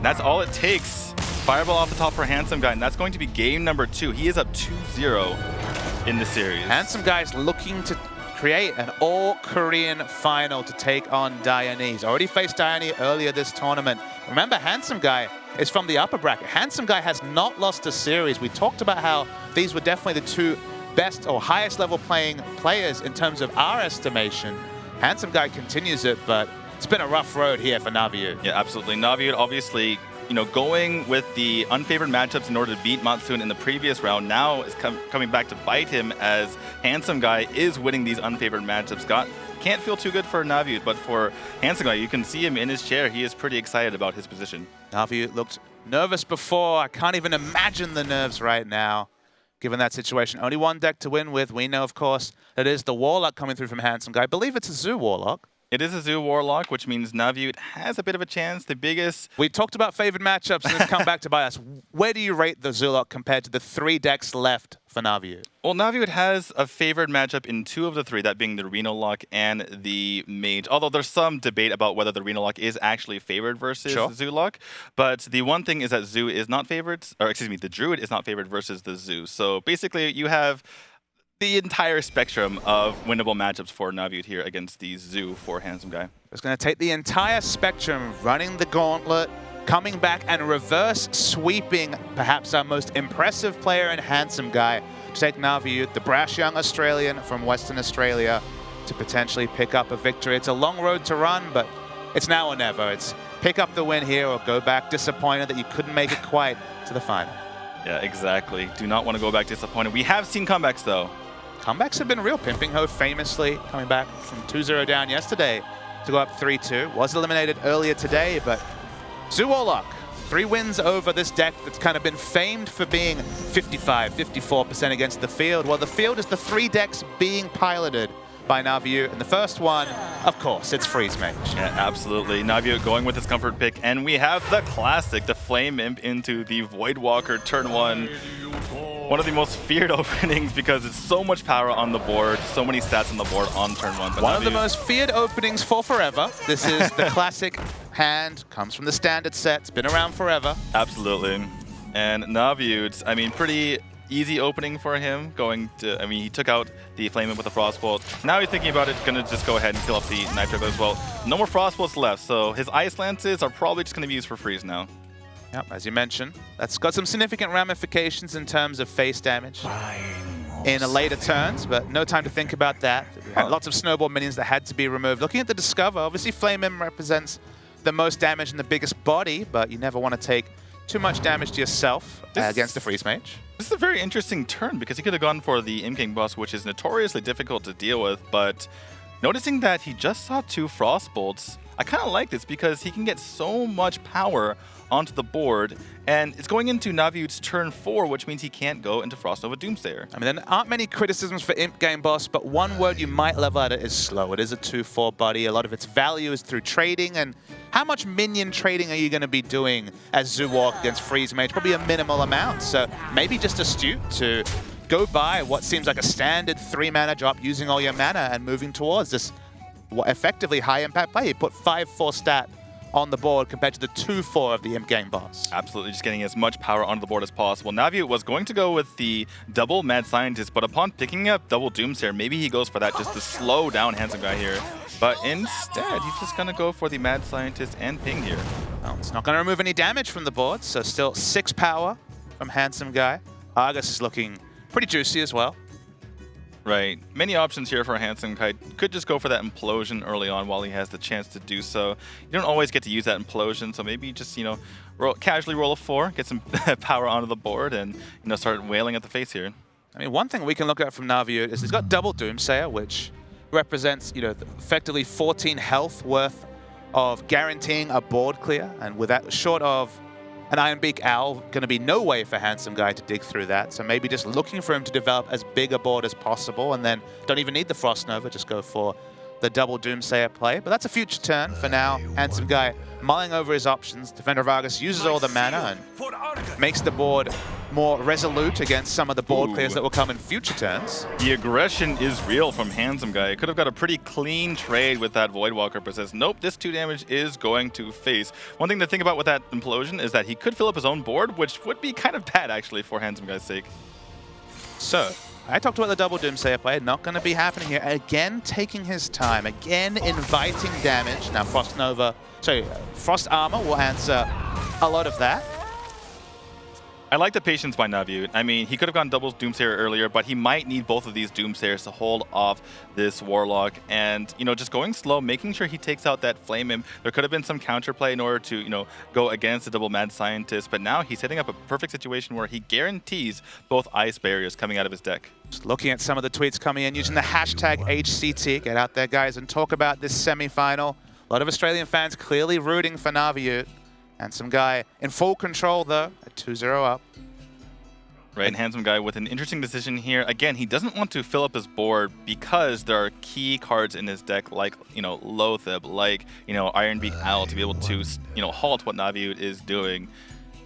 That's all it takes. Fireball off the top for Handsome Guy, and that's going to be game number 2. He is up 2-0 in the series. Handsome Guy's looking to create an all-Korean final to take on Diane. He's already faced Diane earlier this tournament. Remember, Handsome Guy is from the upper bracket. Handsome Guy has not lost a series. We talked about how these were definitely the 2 best or highest level playing players in terms of our estimation. Handsome Guy continues it, but it's been a rough road here for NaviOOT. Yeah, absolutely. NaviOOT obviously, you know, going with the unfavored matchups in order to beat Matsun in the previous round now is coming back to bite him, as Handsome Guy is winning these unfavored matchups. Can't feel too good for NaviOOT, but for Handsome Guy, you can see him in his chair. He is pretty excited about his position. NaviOOT looked nervous before. I can't even imagine the nerves right now, given that situation. Only one deck to win with. We know, of course, that is the Warlock coming through from Handsome Guy. I believe it's a Zoo Warlock. It is a Zoo Warlock, which means NaviOOT has a bit of a chance. The biggest... We talked about favored matchups and it's come back to bite us. Where do you rate the Zoolock compared to the 3 decks left for NaviOOT? Well, NaviOOT has a favored matchup in 2 of the 3, that being the Reno Lock and the Mage. Although there's some debate about whether the Reno Lock is actually favored versus Zoo Lock. But the one thing is that Zoo is not favored, or excuse me, the Druid is not favored versus the Zoo. So basically you have the entire spectrum of winnable matchups for NaviOOT here against the Zoo for Handsome Guy. It's going to take the entire spectrum, running the gauntlet, coming back and reverse sweeping perhaps our most impressive player in Handsome Guy to take NaviOOT, the brash young Australian from Western Australia, to potentially pick up a victory. It's a long road to run, but it's now or never. It's pick up the win here or go back disappointed that you couldn't make it quite to the final. Yeah, exactly. Do not want to go back disappointed. We have seen comebacks, though. Comebacks have been real. Pimping Ho famously coming back from 2-0 down yesterday to go up 3-2. Was eliminated earlier today, but Zoo Warlock, 3 wins over this deck that's kind of been famed for being 55, 54% against the field. Well, the field is the 3 decks being piloted by NaviOOT, and the first one, of course, it's Freeze Mage. Yeah, absolutely. NaviOOT going with his comfort pick, and we have the classic, the Flame Imp into the Voidwalker turn 1. One of the most feared openings because it's so much power on the board, so many stats on the board on turn 1. But one of the most feared openings for forever. This is the classic hand, comes from the standard set, it's been around forever. Absolutely. And NaviOOT, I mean, pretty easy opening for him. He took out the Flame Imp with the Frostbolt. Now he's thinking about it, gonna just go ahead and kill off the Knife Trip as well. No more Frostbolts left, so his Ice Lances are probably just gonna be used for freeze now. Yep, as you mentioned, that's got some significant ramifications in terms of face damage in later turns, but no time to think about that. We had lots of snowball minions that had to be removed. Looking at the Discover, obviously Flame Imp represents the most damage and the biggest body, but you never want to take too much damage to yourself against the Freeze Mage. This is a very interesting turn because he could have gone for the Imp King boss, which is notoriously difficult to deal with, but noticing that he just saw 2 Frostbolts, I kind of like this because he can get so much power onto the board, and it's going into NaviOOT's turn 4, which means he can't go into Frost Nova Doomsayer. I mean, there aren't many criticisms for Imp Game Boss, but one word you might level at it is slow. It is a 2-4 buddy. A lot of its value is through trading, and how much minion trading are you going to be doing as Zoo Walk against Freeze Mage? Probably a minimal amount, so maybe just astute to go by what seems like a standard 3-mana drop using all your mana and moving towards this effectively high-impact play. You put 5-4 stat on the board compared to the 2-4 of the Imp Game Boss. Absolutely, just getting as much power onto the board as possible. NaviOOT was going to go with the double Mad Scientist, but upon picking up double Doomsayer, maybe he goes for that just to slow down Handsome Guy here. But instead, he's just going to go for the Mad Scientist and Ping here. Well, it's not going to remove any damage from the board, so still 6 power from Handsome Guy. Argus is looking Pretty juicy as well. Right. Many options here for Handsome Guy. Could just go for that implosion early on while he has the chance to do so. You don't always get to use that implosion, so maybe just, you know, casually roll a 4, get some power onto the board, and, you know, start wailing at the face here. I mean, one thing we can look at from NaviOOT is he's got double Doomsayer, which represents, you know, effectively 14 health worth of guaranteeing a board clear, and with that, short of an Ironbeak Owl, going to be no way for Handsome Guy to dig through that. So maybe just looking for him to develop as big a board as possible, and then don't even need the Frost Nova, just go for the double Doomsayer play. But that's a future turn. For now, Handsome Guy mulling over his options. Defender Vargas uses all the mana and makes the board more resolute against some of the board clears that will come in future turns. The aggression is real from Handsome Guy. Could have got a pretty clean trade with that Voidwalker, but says, nope, this 2 damage is going to face. One thing to think about with that implosion is that he could fill up his own board, which would be kind of bad, actually, for Handsome Guy's sake. So, I talked about the double Doomsayer play. Not going to be happening here. Again, taking his time. Again, inviting damage. Now, Frost Armor will answer a lot of that. I like the patience by NaviOOT. I mean, he could have gone double Doomsayer earlier, but he might need both of these Doomsayers to hold off this Warlock. And, you know, just going slow, making sure he takes out that Flame Imp. There could have been some counterplay in order to, you know, go against the double Mad Scientist, but now he's setting up a perfect situation where he guarantees both ice barriers coming out of his deck. Just looking at some of the tweets coming in, using the hashtag HCT. Get out there, guys, and talk about this semi-final. A lot of Australian fans clearly rooting for NaviOOT. Handsome Guy in full control, though, at 2-0 up. Right, and Handsome Guy with an interesting decision here. Again, he doesn't want to fill up his board because there are key cards in his deck like, you know, Loatheb, like, you know, Ironbeak Owl to be able to, you know, halt what NaviOOT is doing.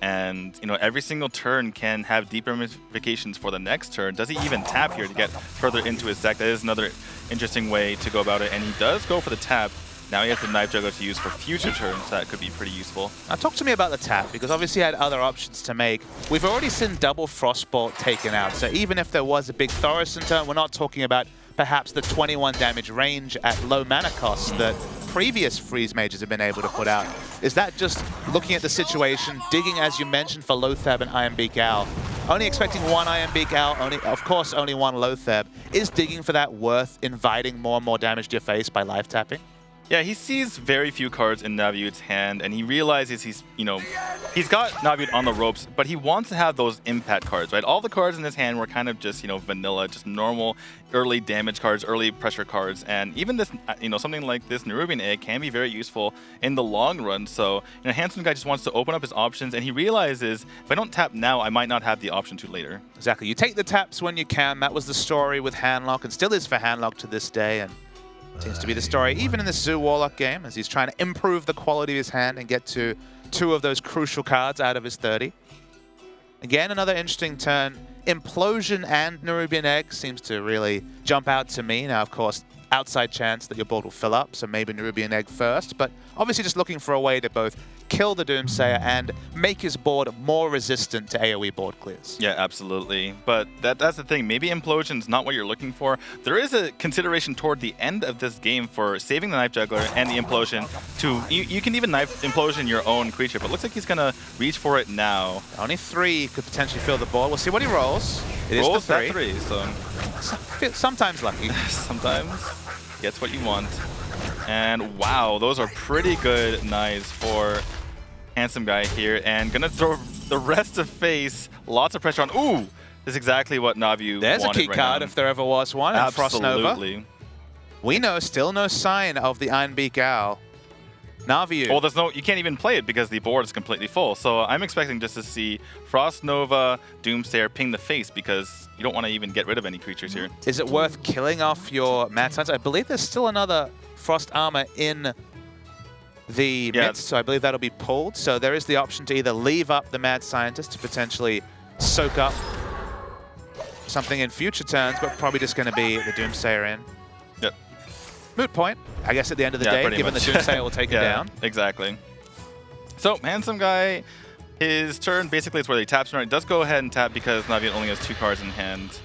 And, you know, every single turn can have deep ramifications for the next turn. Does he even tap here to get further into his deck? That is another interesting way to go about it. And he does go for the tap. Now he has the Knife Juggler to use for future turns. That could be pretty useful. Now talk to me about the tap, because obviously he had other options to make. We've already seen double Frostbolt taken out, so even if there was a big Thaurissan turn, we're not talking about perhaps the 21 damage range at low mana costs that previous Freeze Mages have been able to put out. Is that just looking at the situation, digging, as you mentioned, for Loatheb and Ironbeak Owl? Only expecting one Ironbeak Owl, of course only one Loatheb. Is digging for that worth inviting more and more damage to your face by live tapping? Yeah, he sees very few cards in NaviOOT's hand, and he realizes he's got NaviOOT on the ropes, but he wants to have those impact cards, right? All the cards in his hand were kind of just, you know, vanilla, just normal early damage cards, early pressure cards, and even this, you know, something like this Nerubian Egg can be very useful in the long run. So, you know, Handsome Guy just wants to open up his options, and he realizes if I don't tap now, I might not have the option to later. Exactly. You take the taps when you can. That was the story with Handlock, and still is for Handlock to this day, and seems to be the story even in this Zoo Warlock game, as he's trying to improve the quality of his hand and get to 2 of those crucial cards out of his 30. Again, another interesting turn. Implosion and Nerubian Egg seems to really jump out to me. Now, of course, outside chance that your board will fill up, so maybe Nerubian Egg first, but obviously just looking for a way to both kill the Doomsayer and make his board more resistant to AoE board clears. Yeah, absolutely. But that's the thing. Maybe Implosion's not what you're looking for. There is a consideration toward the end of this game for saving the Knife Juggler and the Implosion to... You can even Implosion your own creature, but it looks like he's going to reach for it now. Only 3 could potentially fill the board. We'll see what he rolls. It rolls is the 3. That 3, so... Sometimes lucky. Sometimes gets what you want. And wow, those are pretty good knives for Handsome Guy here, and gonna throw the rest of face. Lots of pressure on. Ooh, this is exactly what NaviOOT There's wanted a key right card now. if there ever was one. Absolutely. Frost Nova. We know still no sign of the Ironbeak Owl. NaviOOT. Well, there's no. You can't even play it because the board is completely full. So I'm expecting just to see Frost Nova, Doomsayer ping the face because you don't want to even get rid of any creatures here. Is it worth killing off your Mad Scientist? I believe there's still another Frost Armor in the midst, so I believe that'll be pulled. So there is the option to either leave up the Mad Scientist to potentially soak up something in future turns, but probably just going to be the Doomsayer in. Yep. Moot point, I guess, at the end of the day, given much. the Doomsayer will take it down. Exactly. So, Handsome Guy, his turn basically is where he taps. He does go ahead and tap because NaviOOT only has 2 cards in hand.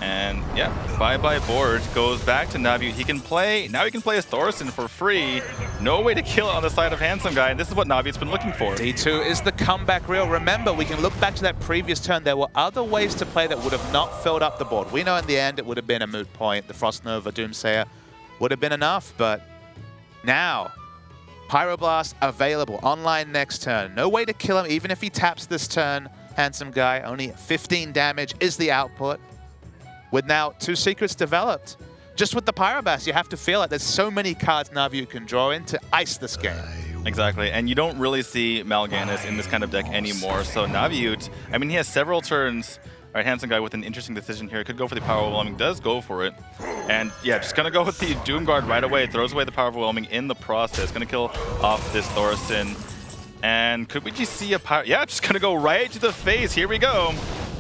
And yeah, bye-bye board goes back to NaviOOT. He can play, now he can play as Thorson for free. No way to kill it on the side of Handsome Guy, and this is what NaviOOT's been looking for. D2 is the comeback reel. Remember, we can look back to that previous turn. There were other ways to play that would have not filled up the board. We know in the end it would have been a moot point. The Frost Nova Doomsayer would have been enough, but now Pyroblast available online next turn. No way to kill him even if he taps this turn. Handsome Guy, only 15 damage is the output. With now 2 secrets developed. Just with the Pyroblast, you have to feel it. There's so many cards NaviOOT can draw in to ice this game. Exactly, and you don't really see Mal'Ganis in this kind of deck anymore. So NaviOOT, I mean, he has several turns. All right, Handsome Guy with an interesting decision here. Could go for the Power Overwhelming, does go for it. And yeah, just gonna go with the Doom Guard right away. Throws away the Power Overwhelming in the process. Gonna kill off this Thorson. And could we just see a power? Yeah, just gonna go right to the face. Here we go.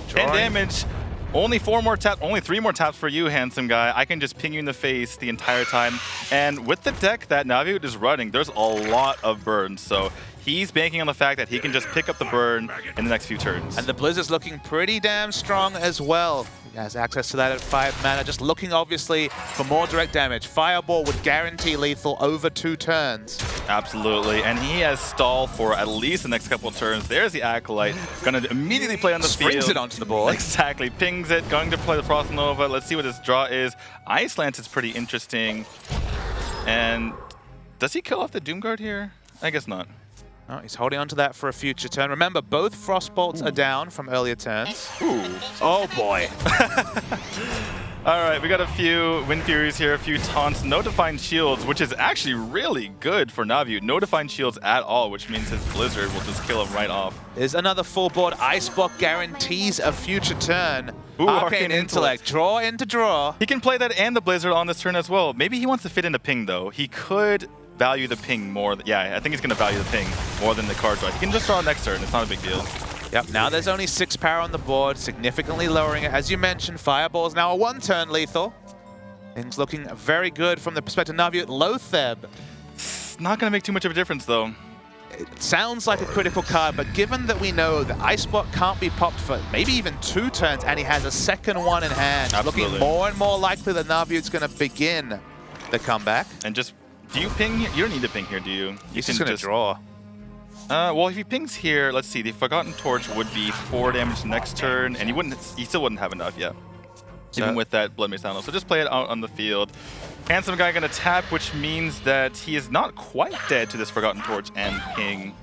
10 damage. Only 4 more taps, only 3 more taps for you, Handsome Guy. I can just ping you in the face the entire time. And with the deck that NaviOOT is running, there's a lot of burns. So he's banking on the fact that he can just pick up the burn in the next few turns. And the Blizzard's looking pretty damn strong as well. He has access to that at 5 mana, just looking obviously for more direct damage. Fireball would guarantee lethal over 2 turns. Absolutely, and he has stall for at least the next couple of turns. There's the Acolyte, gonna immediately play on the field. Springs it onto the board. Exactly, pings it, going to play the Frost Nova. Let's see what his draw is. Ice Lance is pretty interesting. And does he kill off the Doomguard here? I guess not. Oh, he's holding on to that for a future turn. Remember, both Frostbolts are down from earlier turns. Ooh. Oh boy. All right, we got a few Wind Furies here, a few taunts, no Defined Shields, which is actually really good for NaviOOT. No Defined Shields at all, which means his Blizzard will just kill him right off. There's another full board. Ice Block guarantees a future turn. Ooh, Arcane Intellect. Draw into draw. He can play that and the Blizzard on this turn as well. Maybe he wants to fit in a ping, though. He could value the ping more. Yeah, I think he's going to value the ping more than the card draw. He can just draw next turn. It's not a big deal. Yep, now there's only 6 power on the board, significantly lowering it. As you mentioned, Fireball is now a 1-turn lethal. Things looking very good from the perspective of NaviOOT. Lotheb. It's not going to make too much of a difference, though. It sounds like a critical card, but given that we know that Ice Block can't be popped for maybe even 2 turns, and he has a second one in hand, Absolutely. looking more and more likely that NaviOOT's going to begin the comeback. And just, do you ping here? You don't need to ping here, do you? He's just going to draw. Well, if he pings here, let's see. The Forgotten Torch would be 4 damage next turn, and he still wouldn't have enough yet. Even with that Blood Mace Down. So just play it out on the field. Handsome Guy gonna tap, which means that he is not quite dead to this Forgotten Torch and ping,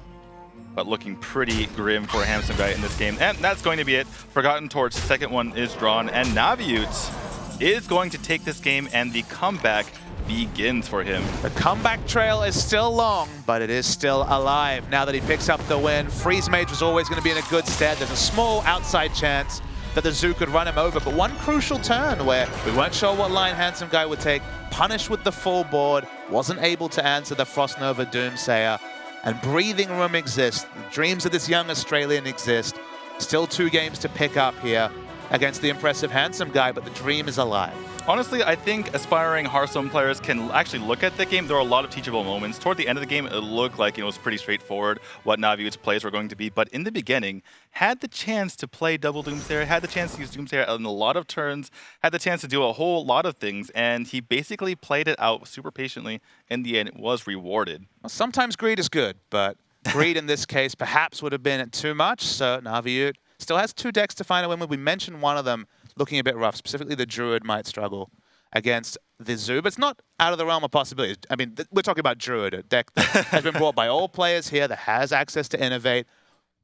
but looking pretty grim for a Handsome Guy in this game. And that's going to be it. Forgotten Torch, the second one is drawn, and NaviOOT is going to take this game, and the comeback begins for him. The comeback trail is still long, but it is still alive. Now that he picks up the win, Freeze Mage was always going to be in a good stead. There's a small outside chance that the Zoo could run him over, but one crucial turn where we weren't sure what line Handsome Guy would take, punished with the full board, wasn't able to answer the Frost Nova Doomsayer, and breathing room exists. The dreams of this young Australian exist. Still 2 games to pick up here against the impressive Handsome Guy, but the dream is alive. Honestly, I think aspiring Hearthstone players can actually look at the game. There are a lot of teachable moments. Toward the end of the game, it looked like it was pretty straightforward what NaviOOT's plays were going to be. But in the beginning, had the chance to play double Doomsayer, had the chance to use Doomsayer in a lot of turns, had the chance to do a whole lot of things, and he basically played it out super patiently. In the end, it was rewarded. Well, sometimes greed is good, but greed in this case perhaps would have been too much. So NaviOOT still has 2 decks to find a win with. We mentioned one of them looking a bit rough. Specifically, the Druid might struggle against the Zoo, but it's not out of the realm of possibilities. I mean, we're talking about Druid, a deck that has been brought by all players here that has access to Innovate,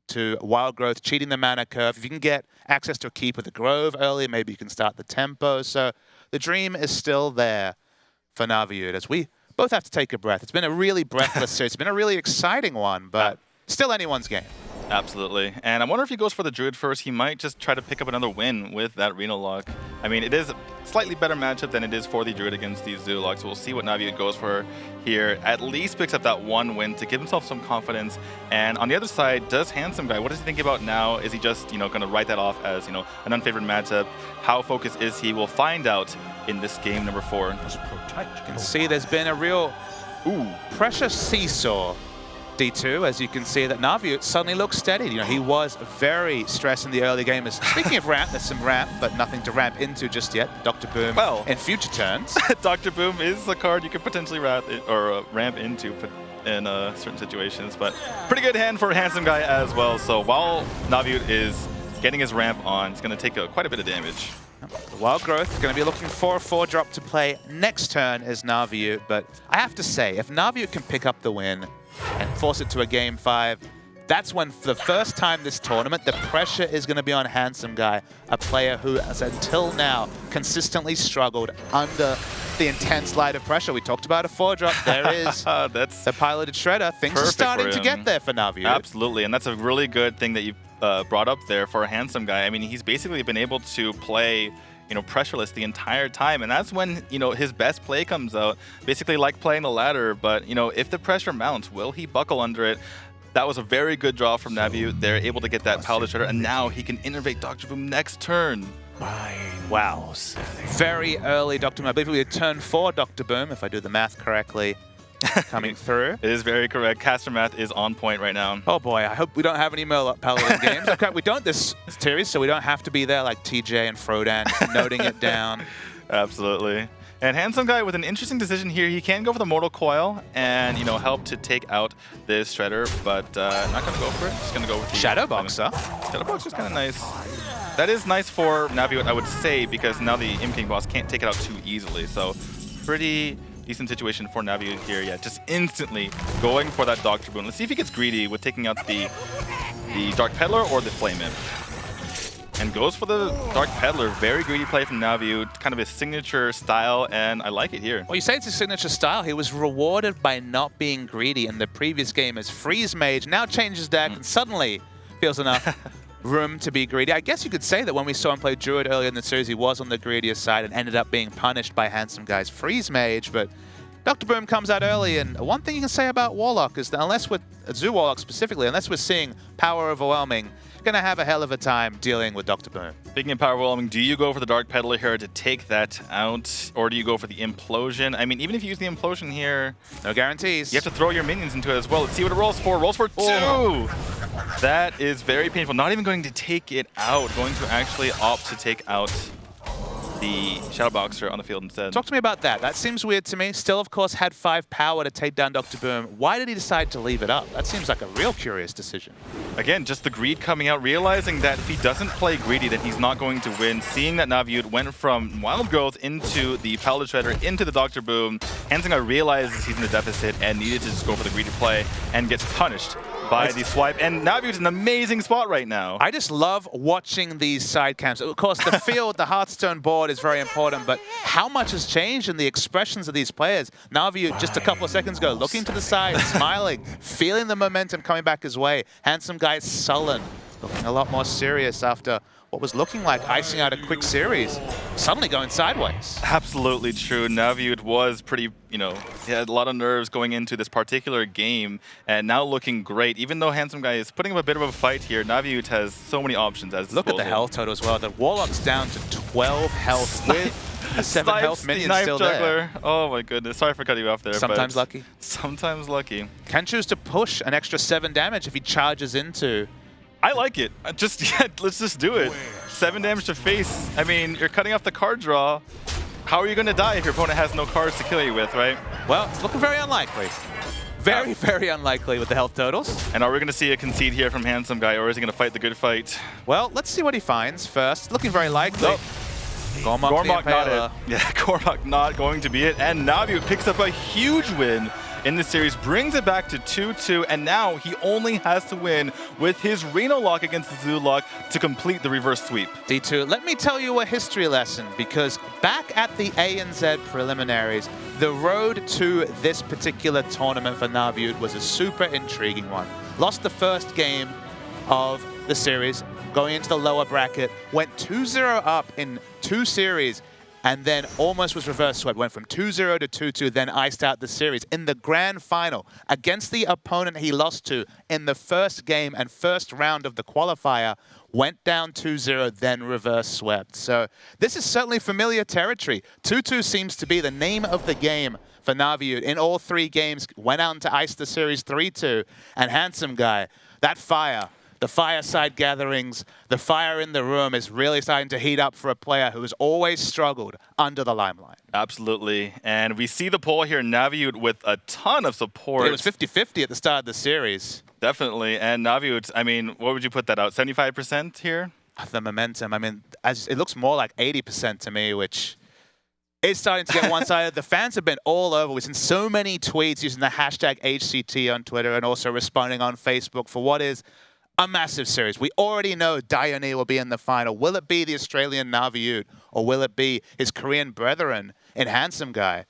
to Wild Growth, cheating the mana curve. If you can get access to a Keep with the Grove early, maybe you can start the tempo. So the dream is still there for NaviOOT as we both have to take a breath. It's been a really breathless series. It's been a really exciting one, but still anyone's game. Absolutely. And I wonder if he goes for the Druid first. He might just try to pick up another win with that Reno lock. I mean, it is a slightly better matchup than it is for the Druid against the Zoo lock. So we'll see what NaviOOT goes for here. At least picks up that 1 win to give himself some confidence. And on the other side, does Handsome Guy, what does he think about now? Is he just, going to write that off as, an unfavored matchup? How focused is he? We'll find out in this game number 4. You can see there's been a real pressure seesaw D2, as you can see that NaviOOT suddenly looks steady. You know, he was very stressed in the early game. Speaking of ramp, there's some ramp, but nothing to ramp into just yet. Dr. Boom in future turns. Dr. Boom is a card you could potentially ramp into in certain situations, but pretty good hand for Handsome Guy as well. So while NaviOOT is getting his ramp on, it's going to take quite a bit of damage. The Wild Growth going to be looking for a 4-drop to play next turn as NaviOOT, but I have to say, if NaviOOT can pick up the win and force it to a Game 5, that's when, for the first time this tournament, the pressure is going to be on Handsome Guy, a player who has until now consistently struggled under the intense light of pressure. We talked about a 4-drop. There is that's the piloted Shredder. Things are starting to get there for NaviOOT. Absolutely, and that's a really good thing that you brought up there for a Handsome Guy. I mean, he's basically been able to play, you know, pressureless the entire time, and that's when, you know, his best play comes out. Basically like playing the ladder, but, you know, if the pressure mounts, will he buckle under it? That was a very good draw from NaviOOT. They're able to get that Paladin Shredder, and now he can innervate Dr. Boom next turn. Wow. Very early Dr. Boom. I believe we had turn 4 Dr. Boom, if I do the math correctly, coming through. It is very correct. Caster math is on point right now. Oh boy, I hope we don't have any more Paladin games. Okay, we don't this series, so we don't have to be there like TJ and Frodan noting it down. Absolutely. And Handsome Guy with an interesting decision here. He can go for the Mortal Coil and, you know, help to take out this Shredder, but not going to go for it. Just going to go with the Shadow Boxer. Shadow Boxer is kind of nice. That is nice for NaviOOT, I would say, because now the Imp King boss can't take it out too easily. So pretty decent situation for NaviOOT here. Yeah, just instantly going for that Dr. Boom. Let's see if he gets greedy with taking out the Dark Peddler or the Flame Imp. And goes for the Dark Peddler. Very greedy play from NaviOOT, kind of his signature style, and I like it here. Well, you say it's his signature style. He was rewarded by not being greedy in the previous game as Freeze Mage. Now changes deck and suddenly feels enough room to be greedy. I guess you could say that when we saw him play Druid earlier in the series, he was on the greedier side and ended up being punished by Handsome Guy's Freeze Mage, but Dr. Boom comes out early, and one thing you can say about Warlock is that unless we're, Zoo Warlock specifically, unless we're seeing Power Overwhelming, going to have a hell of a time dealing with Dr. Boom. Speaking of Power Overwhelming, do you go for the Dark Peddler here to take that out, or do you go for the Implosion? I mean, even if you use the Implosion here, no guarantees. You have to throw your minions into it as well. Let's see what it rolls for. Rolls for 2! Oh. That is very painful. Not even going to take it out, going to actually opt to take out the Shadow Boxer on the field instead. Talk to me about that. That seems weird to me. Still, of course, had 5 power to take down Dr. Boom. Why did he decide to leave it up? That seems like a real curious decision. Again, just the greed coming out, realizing that if he doesn't play greedy, then he's not going to win. Seeing that NaviOOT went from Wild Growth into the Paladin Shredder into the Dr. Boom, Handsome Guy realizes he's in a deficit and needed to just go for the greedy play and gets punished by the swipe. And NaviOOT's in an amazing spot right now. I just love watching these side cams. Of course, the field, the Hearthstone board is very important, but how much has changed in the expressions of these players? NaviOOT just a couple of seconds ago, looking to the side, smiling, feeling the momentum coming back his way. Handsome Guy sullen, looking a lot more serious after what was looking like icing out a quick series, suddenly going sideways. Absolutely true. NaviOOT was pretty, you know, he had a lot of nerves going into this particular game, and now looking great. Even though Handsome Guy is putting up a bit of a fight here, NaviOOT has so many options as Look at the health total as well. The Warlock's down to 12 health with a 7 health minion still there. Oh my goodness. Sorry for cutting you off there. Sometimes lucky. Sometimes lucky. Can choose to push an extra 7 damage if he charges into. I like it. Let's just do it. 7 damage to face. I mean, you're cutting off the card draw. How are you going to die if your opponent has no cards to kill you with, right? Well, it's looking very unlikely. Very, very unlikely with the health totals. And are we going to see a concede here from Handsome Guy, or is he going to fight the good fight? Well, let's see what he finds first. Looking very likely. Nope. Gormok not it. Yeah, Gormok not going to be it. And NaviOOT picks up a huge win in this series, brings it back to 2-2, and now he only has to win with his Reno lock against the Zoo lock to complete the reverse sweep. D2, let me tell you a history lesson, because back at the ANZ preliminaries, the road to this particular tournament for NaviOOT was a super intriguing one. Lost the first game of the series, going into the lower bracket, went 2-0 up in 2 series, and then almost was reverse swept. Went from 2-0 to 2-2, then iced out the series. In the grand final, against the opponent he lost to in the first game and first round of the qualifier, went down 2-0, then reverse swept. So this is certainly familiar territory. 2-2 seems to be the name of the game for NaviOOT. In all 3 games, went out to ice the series 3-2. And Handsome Guy, that fire, the fireside gatherings, the fire in the room is really starting to heat up for a player who has always struggled under the limelight. Absolutely. And we see the poll here, NaviOOT with a ton of support. It was 50-50 at the start of the series. Definitely. And NaviOOT, I mean, what would you put that out? 75% here? The momentum, I mean, it looks more like 80% to me, which is starting to get one-sided. The fans have been all over. We've seen so many tweets using the hashtag HCT on Twitter and also responding on Facebook for what is a massive series. We already know Dione will be in the final. Will it be the Australian NaviOOT, or will it be his Korean brethren in Handsome Guy?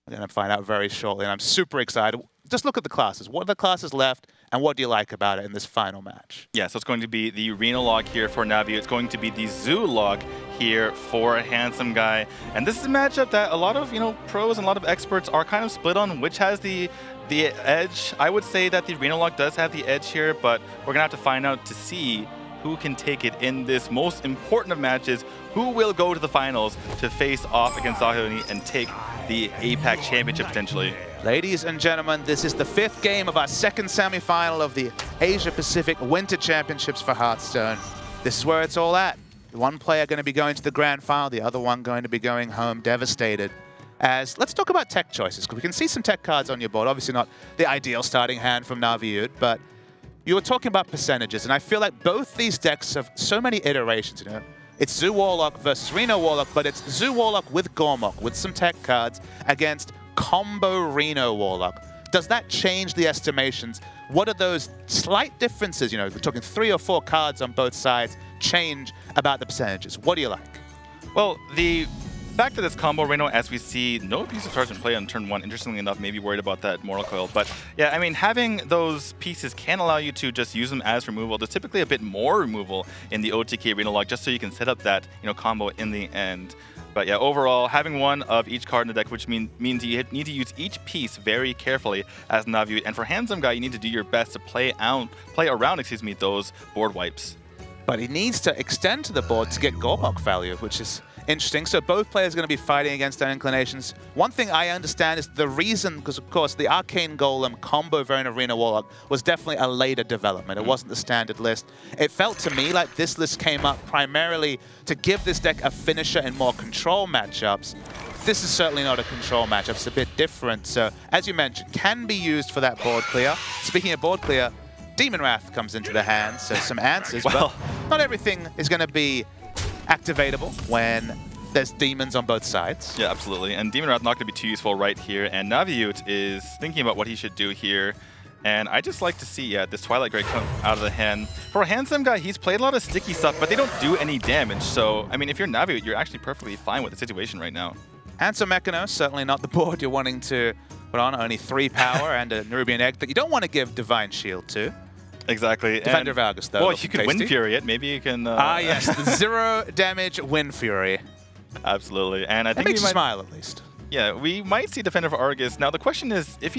We're going to find out very shortly, and I'm super excited. Just look at the classes. What are the classes left, and what do you like about it in this final match? Yeah, so it's going to be the Arena log here for NaviOOT. It's going to be the Zoo log here for Handsome Guy. And this is a matchup that a lot of, pros and a lot of experts are kind of split on which has the edge. I would say that the Arena log does have the edge here, but we're going to have to find out to see who can take it in this most important of matches, who will go to the finals to face off against Dione and take the APAC Championship potentially. Ladies and gentlemen, this is the 5th game of our second semi-final of the Asia Pacific Winter Championships for Hearthstone. This is where it's all at. One player going to be going to the grand final, the other one going to be going home devastated. Let's talk about tech choices, because we can see some tech cards on your board. Obviously not the ideal starting hand from NaviOOT, but you were talking about percentages, and I feel like both these decks have so many iterations, It's Zoo Warlock versus Reno Warlock, but it's Zoo Warlock with Gormok, with some tech cards, against combo Reno Warlock. Does that change the estimations? What are those slight differences, we're talking 3 or 4 cards on both sides, change about the percentages? What do you like? Well, the fact that it's combo Reno, as we see no abusive charge in play on turn 1, interestingly enough, maybe worried about that Mortal Coil. But yeah, I mean, having those pieces can allow you to just use them as removal. There's typically a bit more removal in the OTK Arena log just so you can set up that combo in the end. But yeah, overall, having one of each card in the deck, which means you need to use each piece very carefully as NaviOOT. And for Handsome Guy, you need to do your best to play around those board wipes. But he needs to extend to the board to get Gormok value, which is interesting. So both players are going to be fighting against their inclinations. One thing I understand is the reason, because of course the Arcane Golem combo variant of Arena Warlock was definitely a later development. It wasn't the standard list. It felt to me like this list came up primarily to give this deck a finisher in more control matchups. This is certainly not a control matchup. It's a bit different. So as you mentioned, can be used for that board clear. Speaking of board clear, Demon Wrath comes into the hand, so some answers, but not everything is going to be activatable when there's demons on both sides. Yeah, absolutely. And Demon Wrath not going to be too useful right here, and NaviOOT is thinking about what he should do here. And I just like to see, this Twilight Grey come out of the hand. For a Handsome Guy, he's played a lot of sticky stuff, but they don't do any damage. So, I mean, if you're NaviOOT, you're actually perfectly fine with the situation right now. Handsome Mechanos, certainly not the board you're wanting to put on. Only 3 power and a Nerubian Egg that you don't want to give Divine Shield to. Exactly. Defender of Argus, though. Well, you could Wind Fury it. Maybe you can... yes, the 0 damage Wind Fury. Absolutely. And I think that makes you smile, at least. Yeah, we might see Defender of Argus. Now, the question is, if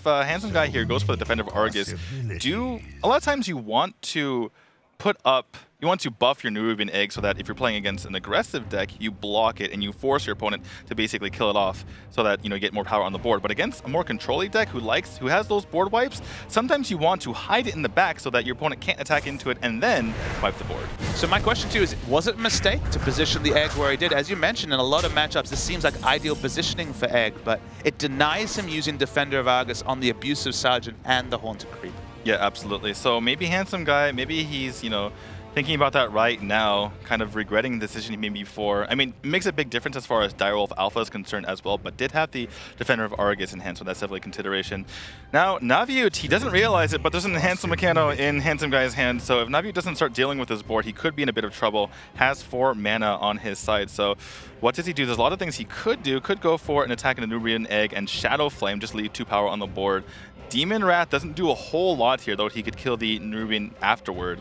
Handsome Guy here goes for the Defender of Argus, a lot of times you want to buff your Nerubian Egg so that if you're playing against an aggressive deck, you block it and you force your opponent to basically kill it off so that you get more power on the board. But against a more controlling deck who has those board wipes, sometimes you want to hide it in the back so that your opponent can't attack into it and then wipe the board. So my question to you is, was it a mistake to position the Egg where he did? As you mentioned, in a lot of matchups, this seems like ideal positioning for Egg, but it denies him using Defender of Argus on the Abusive Sergeant and the Haunted Creep. Yeah, absolutely. So maybe Handsome Guy, maybe he's, thinking about that right now, kind of regretting the decision he made before. I mean, it makes a big difference as far as Direwolf Alpha is concerned as well, but did have the Defender of Argus in hand, so that's definitely consideration. Now, NaviOOT, he doesn't realize it, but there's an Handsome Mechano in Handsome Guy's hand, so if NaviOOT doesn't start dealing with his board, he could be in a bit of trouble. Has 4 mana on his side, so what does he do? There's a lot of things he could do. Could go for an attack in the Nerubian Egg and Shadow Flame, just leave 2 power on the board. Demon Wrath doesn't do a whole lot here, though he could kill the Nerubian afterward.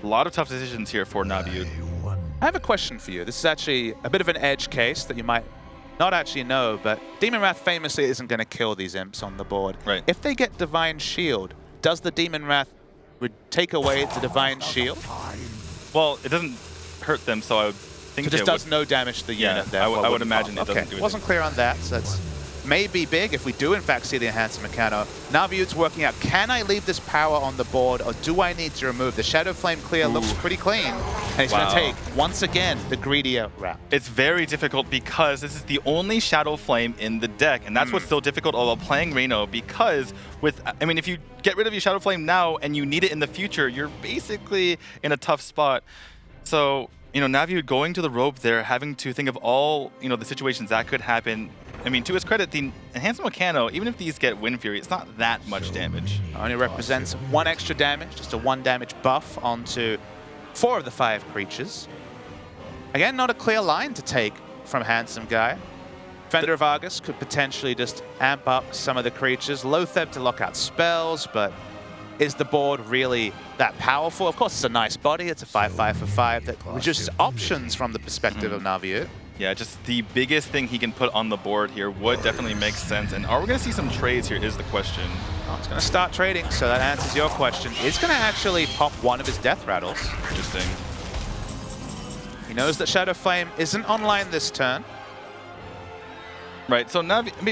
A lot of tough decisions here for NaviOOT. I have a question for you. This is actually a bit of an edge case that you might not actually know, but Demon Wrath famously isn't going to kill these imps on the board. Right. If they get Divine Shield, does the Demon Wrath take away the Divine Shield? Well, it doesn't hurt them, so I would think So it just it does would, no damage to the yeah, unit there. I would imagine it doesn't do Okay, wasn't clear on that, so that's maybe big if we do in fact see the Enhancer Mechano. NaviOOT's working out, can I leave this power on the board or do I need to remove? The Shadow Flame clear looks pretty clean, and he's going to take, once again, the greedier route. It's very difficult because this is the only Shadow Flame in the deck, and that's what's so difficult about playing Reno, because with, I mean, if you get rid of your Shadow Flame now and you need it in the future, you're basically in a tough spot. So, you know, NaviOOT going to the rope there, having to think of all, you know, the situations that could happen. I mean, to his credit, the Enhanced Mechano, even if these get Wind Fury, it's not that much damage. Only represents 1 extra damage, just a 1 damage buff onto 4 of the 5 creatures. Again, not a clear line to take from Handsome Guy. Fender of Argus could potentially just amp up some of the creatures. Lotheb to lock out spells, but is the board really that powerful? Of course, it's a nice body. It's a 5/5 for 5 that reduces options from the perspective of NaviOOT. Yeah, just the biggest thing he can put on the board here would definitely make sense. And are we going to see some trades here is the question. Oh, it's going to start trading, so that answers your question. It's going to actually pop one of his Death Rattles. Interesting. He knows that Shadow Flame isn't online this turn. Right, so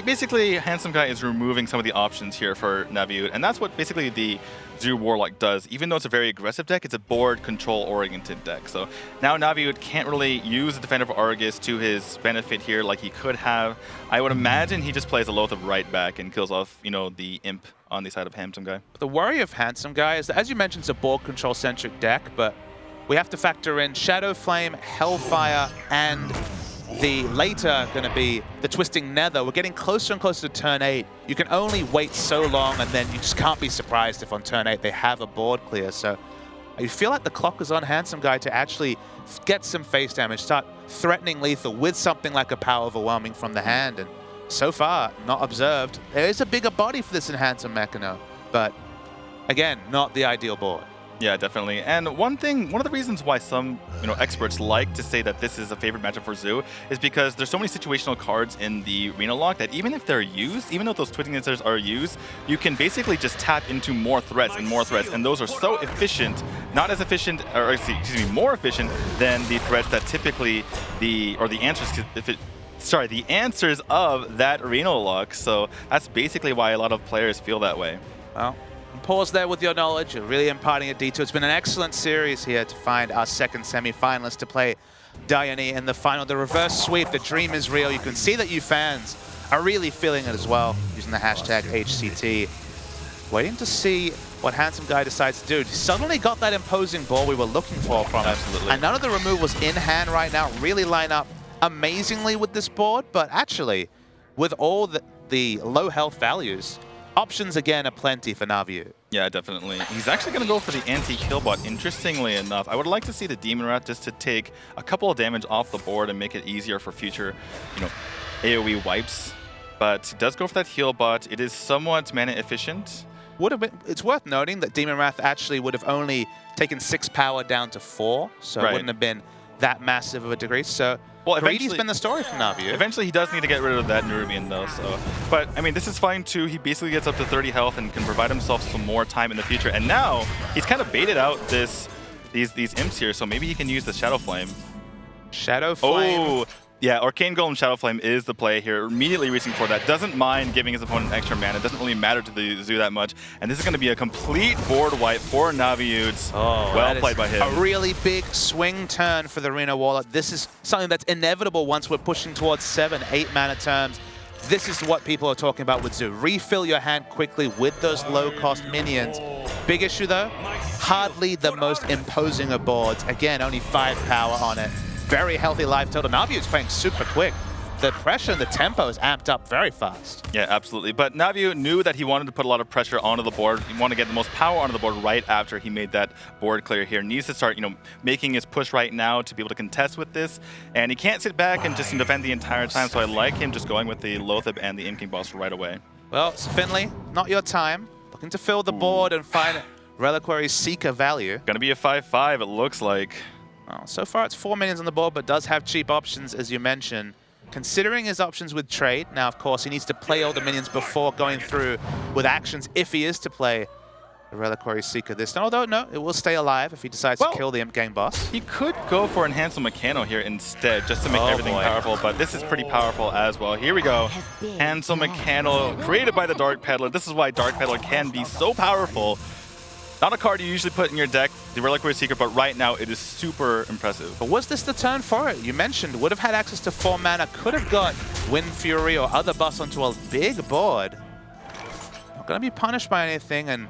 basically, Handsome Guy is removing some of the options here for NaviOOT, and that's what basically the Zoo Warlock does. Even though it's a very aggressive deck, it's a board control-oriented deck. So now NaviOOT can't really use the Defender of Argus to his benefit here like he could have. I would imagine he just plays a Loath of right back and kills off, you know, the Imp on the side of Handsome Guy. The worry of Handsome Guy is that, as you mentioned, it's a board control-centric deck, but we have to factor in Shadow Flame, Hellfire, and the later going to be the Twisting Nether. We're getting closer and closer to turn 8. You can only wait so long, and then you just can't be surprised if on turn 8 they have a board clear. So you feel like the clock is on Handsome Guy to actually get some face damage, start threatening lethal with something like a Power Overwhelming from the hand. And so far, not observed. There is a bigger body for this Enhancer Mechano, but again, not the ideal board. Yeah, definitely. And one of the reasons why some, you know, experts like to say that this is a favorite matchup for Zoo is because there's so many situational cards in the Reno lock that even if they're used, even though those Twisting Inserts are used, you can basically just tap into more threats, and those are so efficient, not as efficient, or excuse me, more efficient than the threats that typically the answers of that Reno lock. So that's basically why a lot of players feel that way. Well, pause there with your knowledge. You're really imparting a detour. It's been an excellent series here to find our second semi-finalist to play Dione in the final. The reverse sweep, the dream is real. You can see that you fans are really feeling it as well, using the hashtag HCT. Waiting to see what Handsome Guy decides to do. He suddenly got that imposing ball we were looking for from him. Absolutely. And none of the removals in hand right now really line up amazingly with this board, but actually, with all the low health values, options again are plenty for NaviOOT. Yeah, definitely. He's actually going to go for the anti-kill bot, interestingly enough. I would like to see the Demon Rat just to take a couple of damage off the board and make it easier for future, you know, AoE wipes. But he does go for that heal bot. It is somewhat mana efficient. It's worth noting that Demon Wrath actually would have only taken 6 power down to 4, so it wouldn't have been that massive of a degree. So well, Greedy's been the story from NaviOOT. Eventually, he does need to get rid of that Nerubian, though. So, but I mean, this is fine too. He basically gets up to 30 health and can provide himself some more time in the future. And now he's kind of baited out these imps here, so maybe he can use the Shadow Flame. Shadow Flame. Oh, yeah, Arcane Golem Shadow Flame is the play here. Immediately reaching for that. Doesn't mind giving his opponent extra mana. Doesn't really matter to the Zoo that much. And this is going to be a complete board wipe for NaviOOT. Oh, well played by him. A really big swing turn for the Reno Warlock. This is something that's inevitable once we're pushing towards 7, 8 mana terms. This is what people are talking about with Zoo. Refill your hand quickly with those low-cost minions. Big issue, though, hardly the most imposing of boards. Again, only 5 power on it. Very healthy life total. NaviOOT's playing super quick. The pressure and the tempo is amped up very fast. Yeah, absolutely. But NaviOOT knew that he wanted to put a lot of pressure onto the board. He wanted to get the most power onto the board right after he made that board clear here. Needs to start, you know, making his push right now to be able to contest with this. And he can't sit back and just defend the entire time. So I like him just going with the Lotheb and the Imp King boss right away. Well, so Finley, not your time. Looking to fill the board and find Reliquary Seeker value. Gonna be a 5/5, it looks like. Well, so far it's 4 minions on the board, but does have cheap options, as you mentioned. Considering his options with trade, now of course he needs to play all the minions before going through with actions if he is to play the Reliquary Seeker this time. Although, no, it will stay alive if he decides to kill the Imp Gang boss. He could go for an Hansel Mechano here instead, just to make everything powerful, but this is pretty powerful as well. Here we go. Hansel Mechano, created by the Dark Peddler. This is why Dark Peddler can be so powerful. Not a card you usually put in your deck, the Reliquary Seeker, but right now it is super impressive. But was this the turn for it? You mentioned would have had access to 4 mana, could have got Wind Fury or other buffs onto a big board. Not going to be punished by anything, and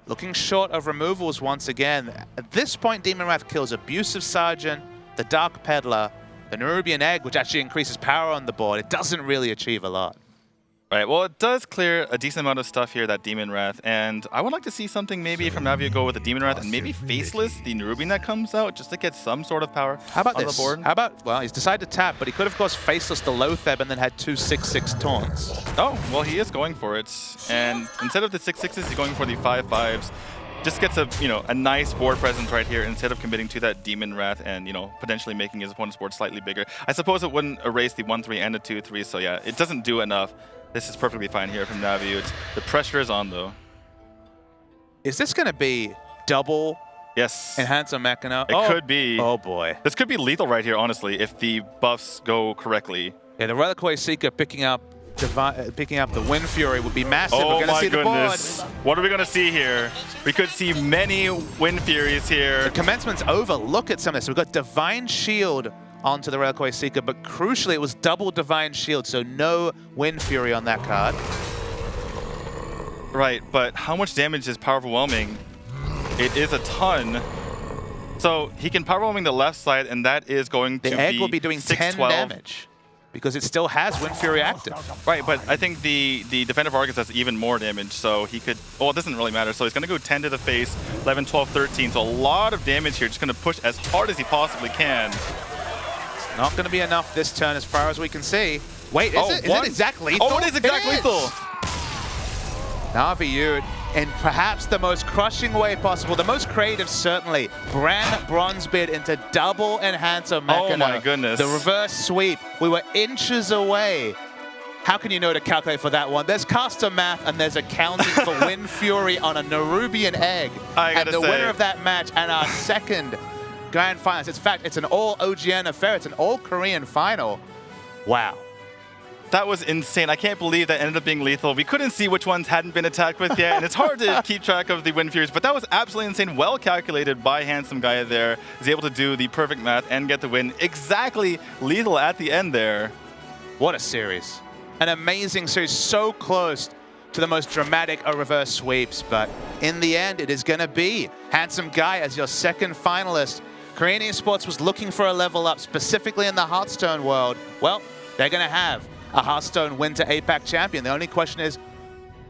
looking short of removals once again. At this point, Demon Wrath kills Abusive Sergeant, the Dark Peddler, the Nerubian Egg, which actually increases power on the board. It doesn't really achieve a lot. Right, well, it does clear a decent amount of stuff here, that Demon Wrath, and I would like to see something maybe from NaviOOT go with the Demon Wrath and maybe Faceless, the Nerubian that comes out, just to get some sort of power on the board. How about, well, he's decided to tap, but he could have, of course, Faceless the Loatheb and then had 2 6/6 taunts. Oh, well, he is going for it, and instead of the 6/6s, he's going for the 5/5s. Just gets a, a nice board presence right here instead of committing to that Demon Wrath and, potentially making his opponent's board slightly bigger. I suppose it wouldn't erase the 1/3 and the 2/3, so yeah, it doesn't do enough. This is perfectly fine here from NaviOOT. The pressure is on, though. Is this going to be double Yes. Handsome Mechano? It could be. Oh, boy. This could be lethal right here, honestly, if the buffs go correctly. Yeah, the Reliquary Seeker picking up the Wind Fury would be massive. Oh, We're going to see goodness. the board. What are we going to see here? We could see many Wind Furies here. The commencement's over. Look at some of this. We've got Divine Shield onto the Reliquary Seeker, but crucially it was double Divine Shield, so no Wind Fury on that card. Right, but how much damage is Power Overwhelming? It is a ton. So he can Power Overwhelming the left side, and that is going to be The egg will be doing 10 damage because it still has Wind Fury active. Right, but I think the Defender of Argus does even more damage, so he could... Well, it doesn't really matter. So he's going to go 10 to the face, 11, 12, 13. So a lot of damage here, just going to push as hard as he possibly can. Not going to be enough this turn as far as we can see. Wait, is it exact lethal? Oh, it is exact lethal. NaviOOT, in perhaps the most crushing way possible, the most creative certainly, Bran Bronzebeard into double Enhancer Mechano. Oh my goodness. The reverse sweep. We were inches away. How can you know to calculate for that one? There's custom math and there's accounting for Wind Fury on a Nerubian Egg. And the winner of that match and our second Grand Finals. In fact, it's an all-OGN affair. It's an all-Korean final. Wow. That was insane. I can't believe that ended up being lethal. We couldn't see which ones hadn't been attacked with yet, and it's hard to keep track of the Wind Furies, but that was absolutely insane. Well calculated by Handsome Guy there. He's able to do the perfect math and get the win. Exactly lethal at the end there. What a series. An amazing series. So close to the most dramatic of reverse sweeps, but in the end, it is going to be Handsome Guy as your second finalist. Korean Esports was looking for a level up, specifically in the Hearthstone world. Well, they're going to have a Hearthstone Winter APAC champion. The only question is,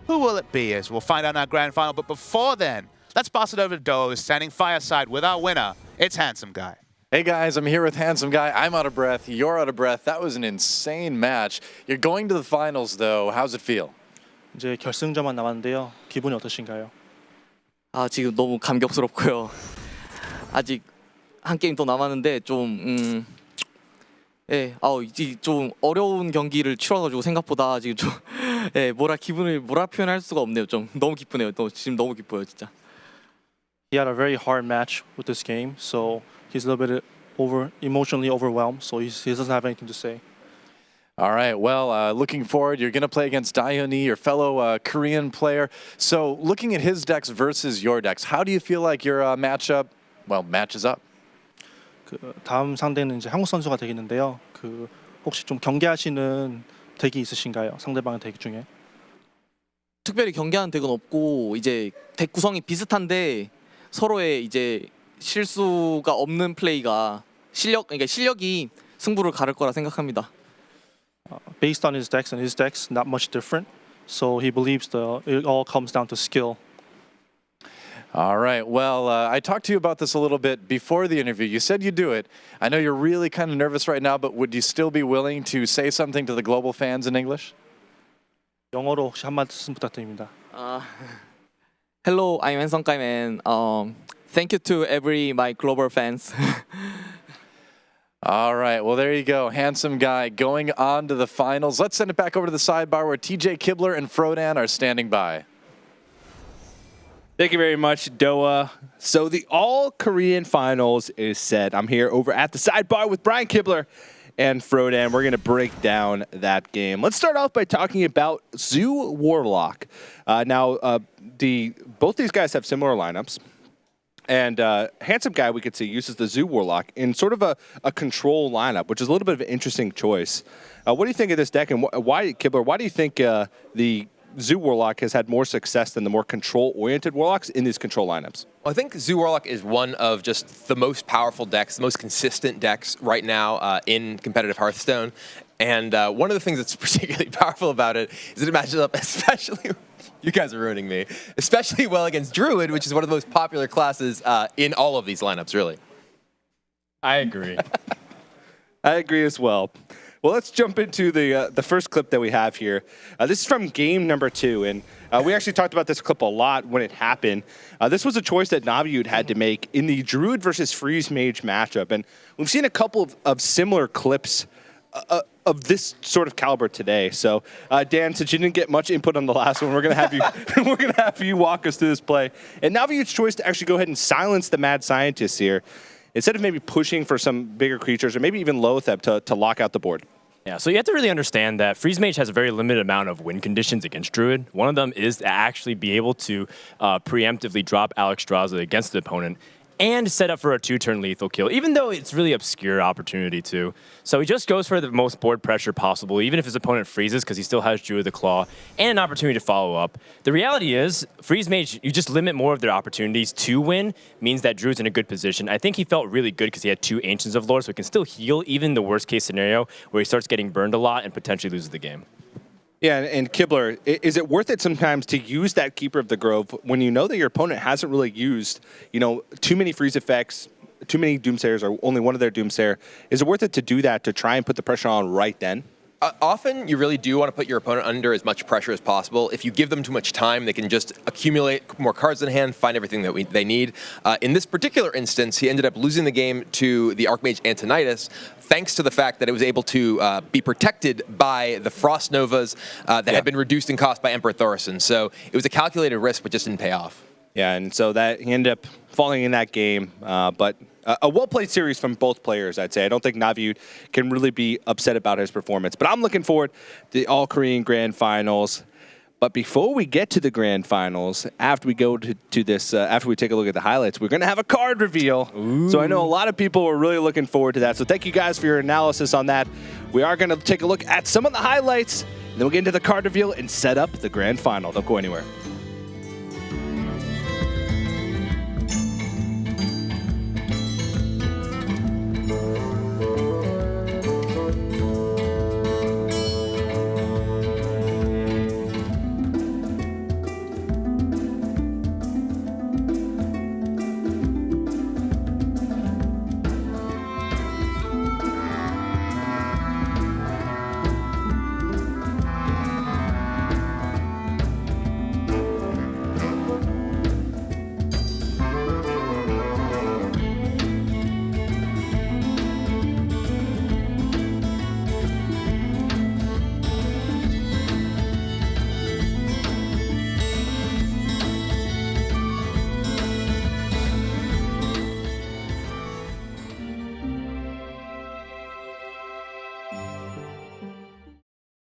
who will it be? As we'll find out in our grand final. But before then, let's pass it over to Doe, who's standing fireside with our winner. It's Handsome Guy. Hey guys, I'm here with Handsome Guy. I'm out of breath. You're out of breath. That was an insane match. You're going to the finals, though. How's it feel? 이제 결승전만 남았는데요. 기분이 어떠신가요? 지금 너무 감격스럽고요. 아직 한 게임 더 남았는데 좀 이제 좀 어려운 경기를 치러가지고 생각보다 지금 좀 기분을 뭐라 표현할 수가 없네요. 좀 너무 기쁘네요. 지금 너무 기뻐요, 진짜. He had a very hard match with this game, so he's a little bit emotionally overwhelmed, so he doesn't have anything to say. All right, well, looking forward, you're going to play against Daehyunhee, your fellow Korean player. So looking at his decks versus your decks, how do you feel like your matches up? 다음 상대는 이제 한국 선수가 되겠는데요. 혹시 좀 경계하시는 덱이 있으신가요? 상대방의 덱 중에? 특별히 경계하는 덱은 없고 이제 덱 구성이 비슷한데 서로의 이제 실수가 없는 플레이가 실력이 승부를 가를 거라 생각합니다. Based on his decks, not much different. So he believes it all comes down to skill. All right, well, I talked to you about this a little bit before the interview. You said you'd do it. I know you're really kind of nervous right now, but would you still be willing to say something to the global fans in English? 영어로 혹시 한 말씀 부탁드립니다. Hello, I'm handsome guy man. Thank you to my global fans. All right, well, there you go. Handsome Guy going on to the finals. Let's send it back over to the sidebar where TJ Kibler and Frodan are standing by. Thank you very much, Doa. So the All-Korean Finals is set. I'm here over at the sidebar with Brian Kibler and Frodan. We're going to break down that game. Let's start off by talking about Zoo Warlock. Both these guys have similar lineups. And Handsome Guy, we could see, uses the Zoo Warlock in sort of a control lineup, which is a little bit of an interesting choice. What do you think of this deck, and why, Kibler, why do you think the Zoo Warlock has had more success than the more control-oriented Warlocks in these control lineups? Well, I think Zoo Warlock is one of just the most powerful decks, the most consistent decks right now in competitive Hearthstone. And one of the things that's particularly powerful about it is that it matches up especially... You guys are ruining me. Especially well against Druid, which is one of the most popular classes in all of these lineups, really. I agree. I agree as well. Well, let's jump into the first clip that we have here. This is from game number 2, and we actually talked about this clip a lot when it happened. This was a choice that NaviOOT had to make in the Druid versus Freeze Mage matchup, and we've seen a couple of similar clips of this sort of caliber today. So, Dan, since you didn't get much input on the last one, we're gonna have you walk us through this play. And NaviOOT's choice to actually go ahead and silence the Mad Scientist here, instead of maybe pushing for some bigger creatures or maybe even Loatheb to lock out the board. Yeah, so you have to really understand that Freeze Mage has a very limited amount of win conditions against Druid. One of them is to actually be able to preemptively drop Alexstrasza against the opponent and set up for a 2-turn lethal kill, even though it's really obscure opportunity too. So he just goes for the most board pressure possible, even if his opponent freezes, because he still has Druid the Claw and an opportunity to follow up. The reality is, Freeze Mage, you just limit more of their opportunities to win, means that Druid's in a good position. I think he felt really good because he had 2 Ancients of Lore, so he can still heal even in the worst case scenario where he starts getting burned a lot and potentially loses the game. Yeah, and Kibler, is it worth it sometimes to use that Keeper of the Grove when you know that your opponent hasn't really used, too many freeze effects, too many Doomsayers, or only one of their Doomsayer? Is it worth it to do that to try and put the pressure on right then? Often, you really do want to put your opponent under as much pressure as possible. If you give them too much time, they can just accumulate more cards in hand, find everything that they need. In this particular instance, he ended up losing the game to the Archmage Antonidas, thanks to the fact that it was able to be protected by the Frost Novas that had been reduced in cost by Emperor Thorison. So it was a calculated risk, but just didn't pay off. Yeah, and so that he ended up falling in that game, but a well-played series from both players, I'd say. I don't think NaviOOT can really be upset about his performance, but I'm looking forward to the All-Korean Grand Finals. But before we get to the Grand Finals, after we go to this, after we take a look at the highlights, we're going to have a card reveal. Ooh. So I know a lot of people are really looking forward to that. So thank you guys for your analysis on that. We are going to take a look at some of the highlights, and then we'll get into the card reveal and set up the Grand Final. Don't go anywhere.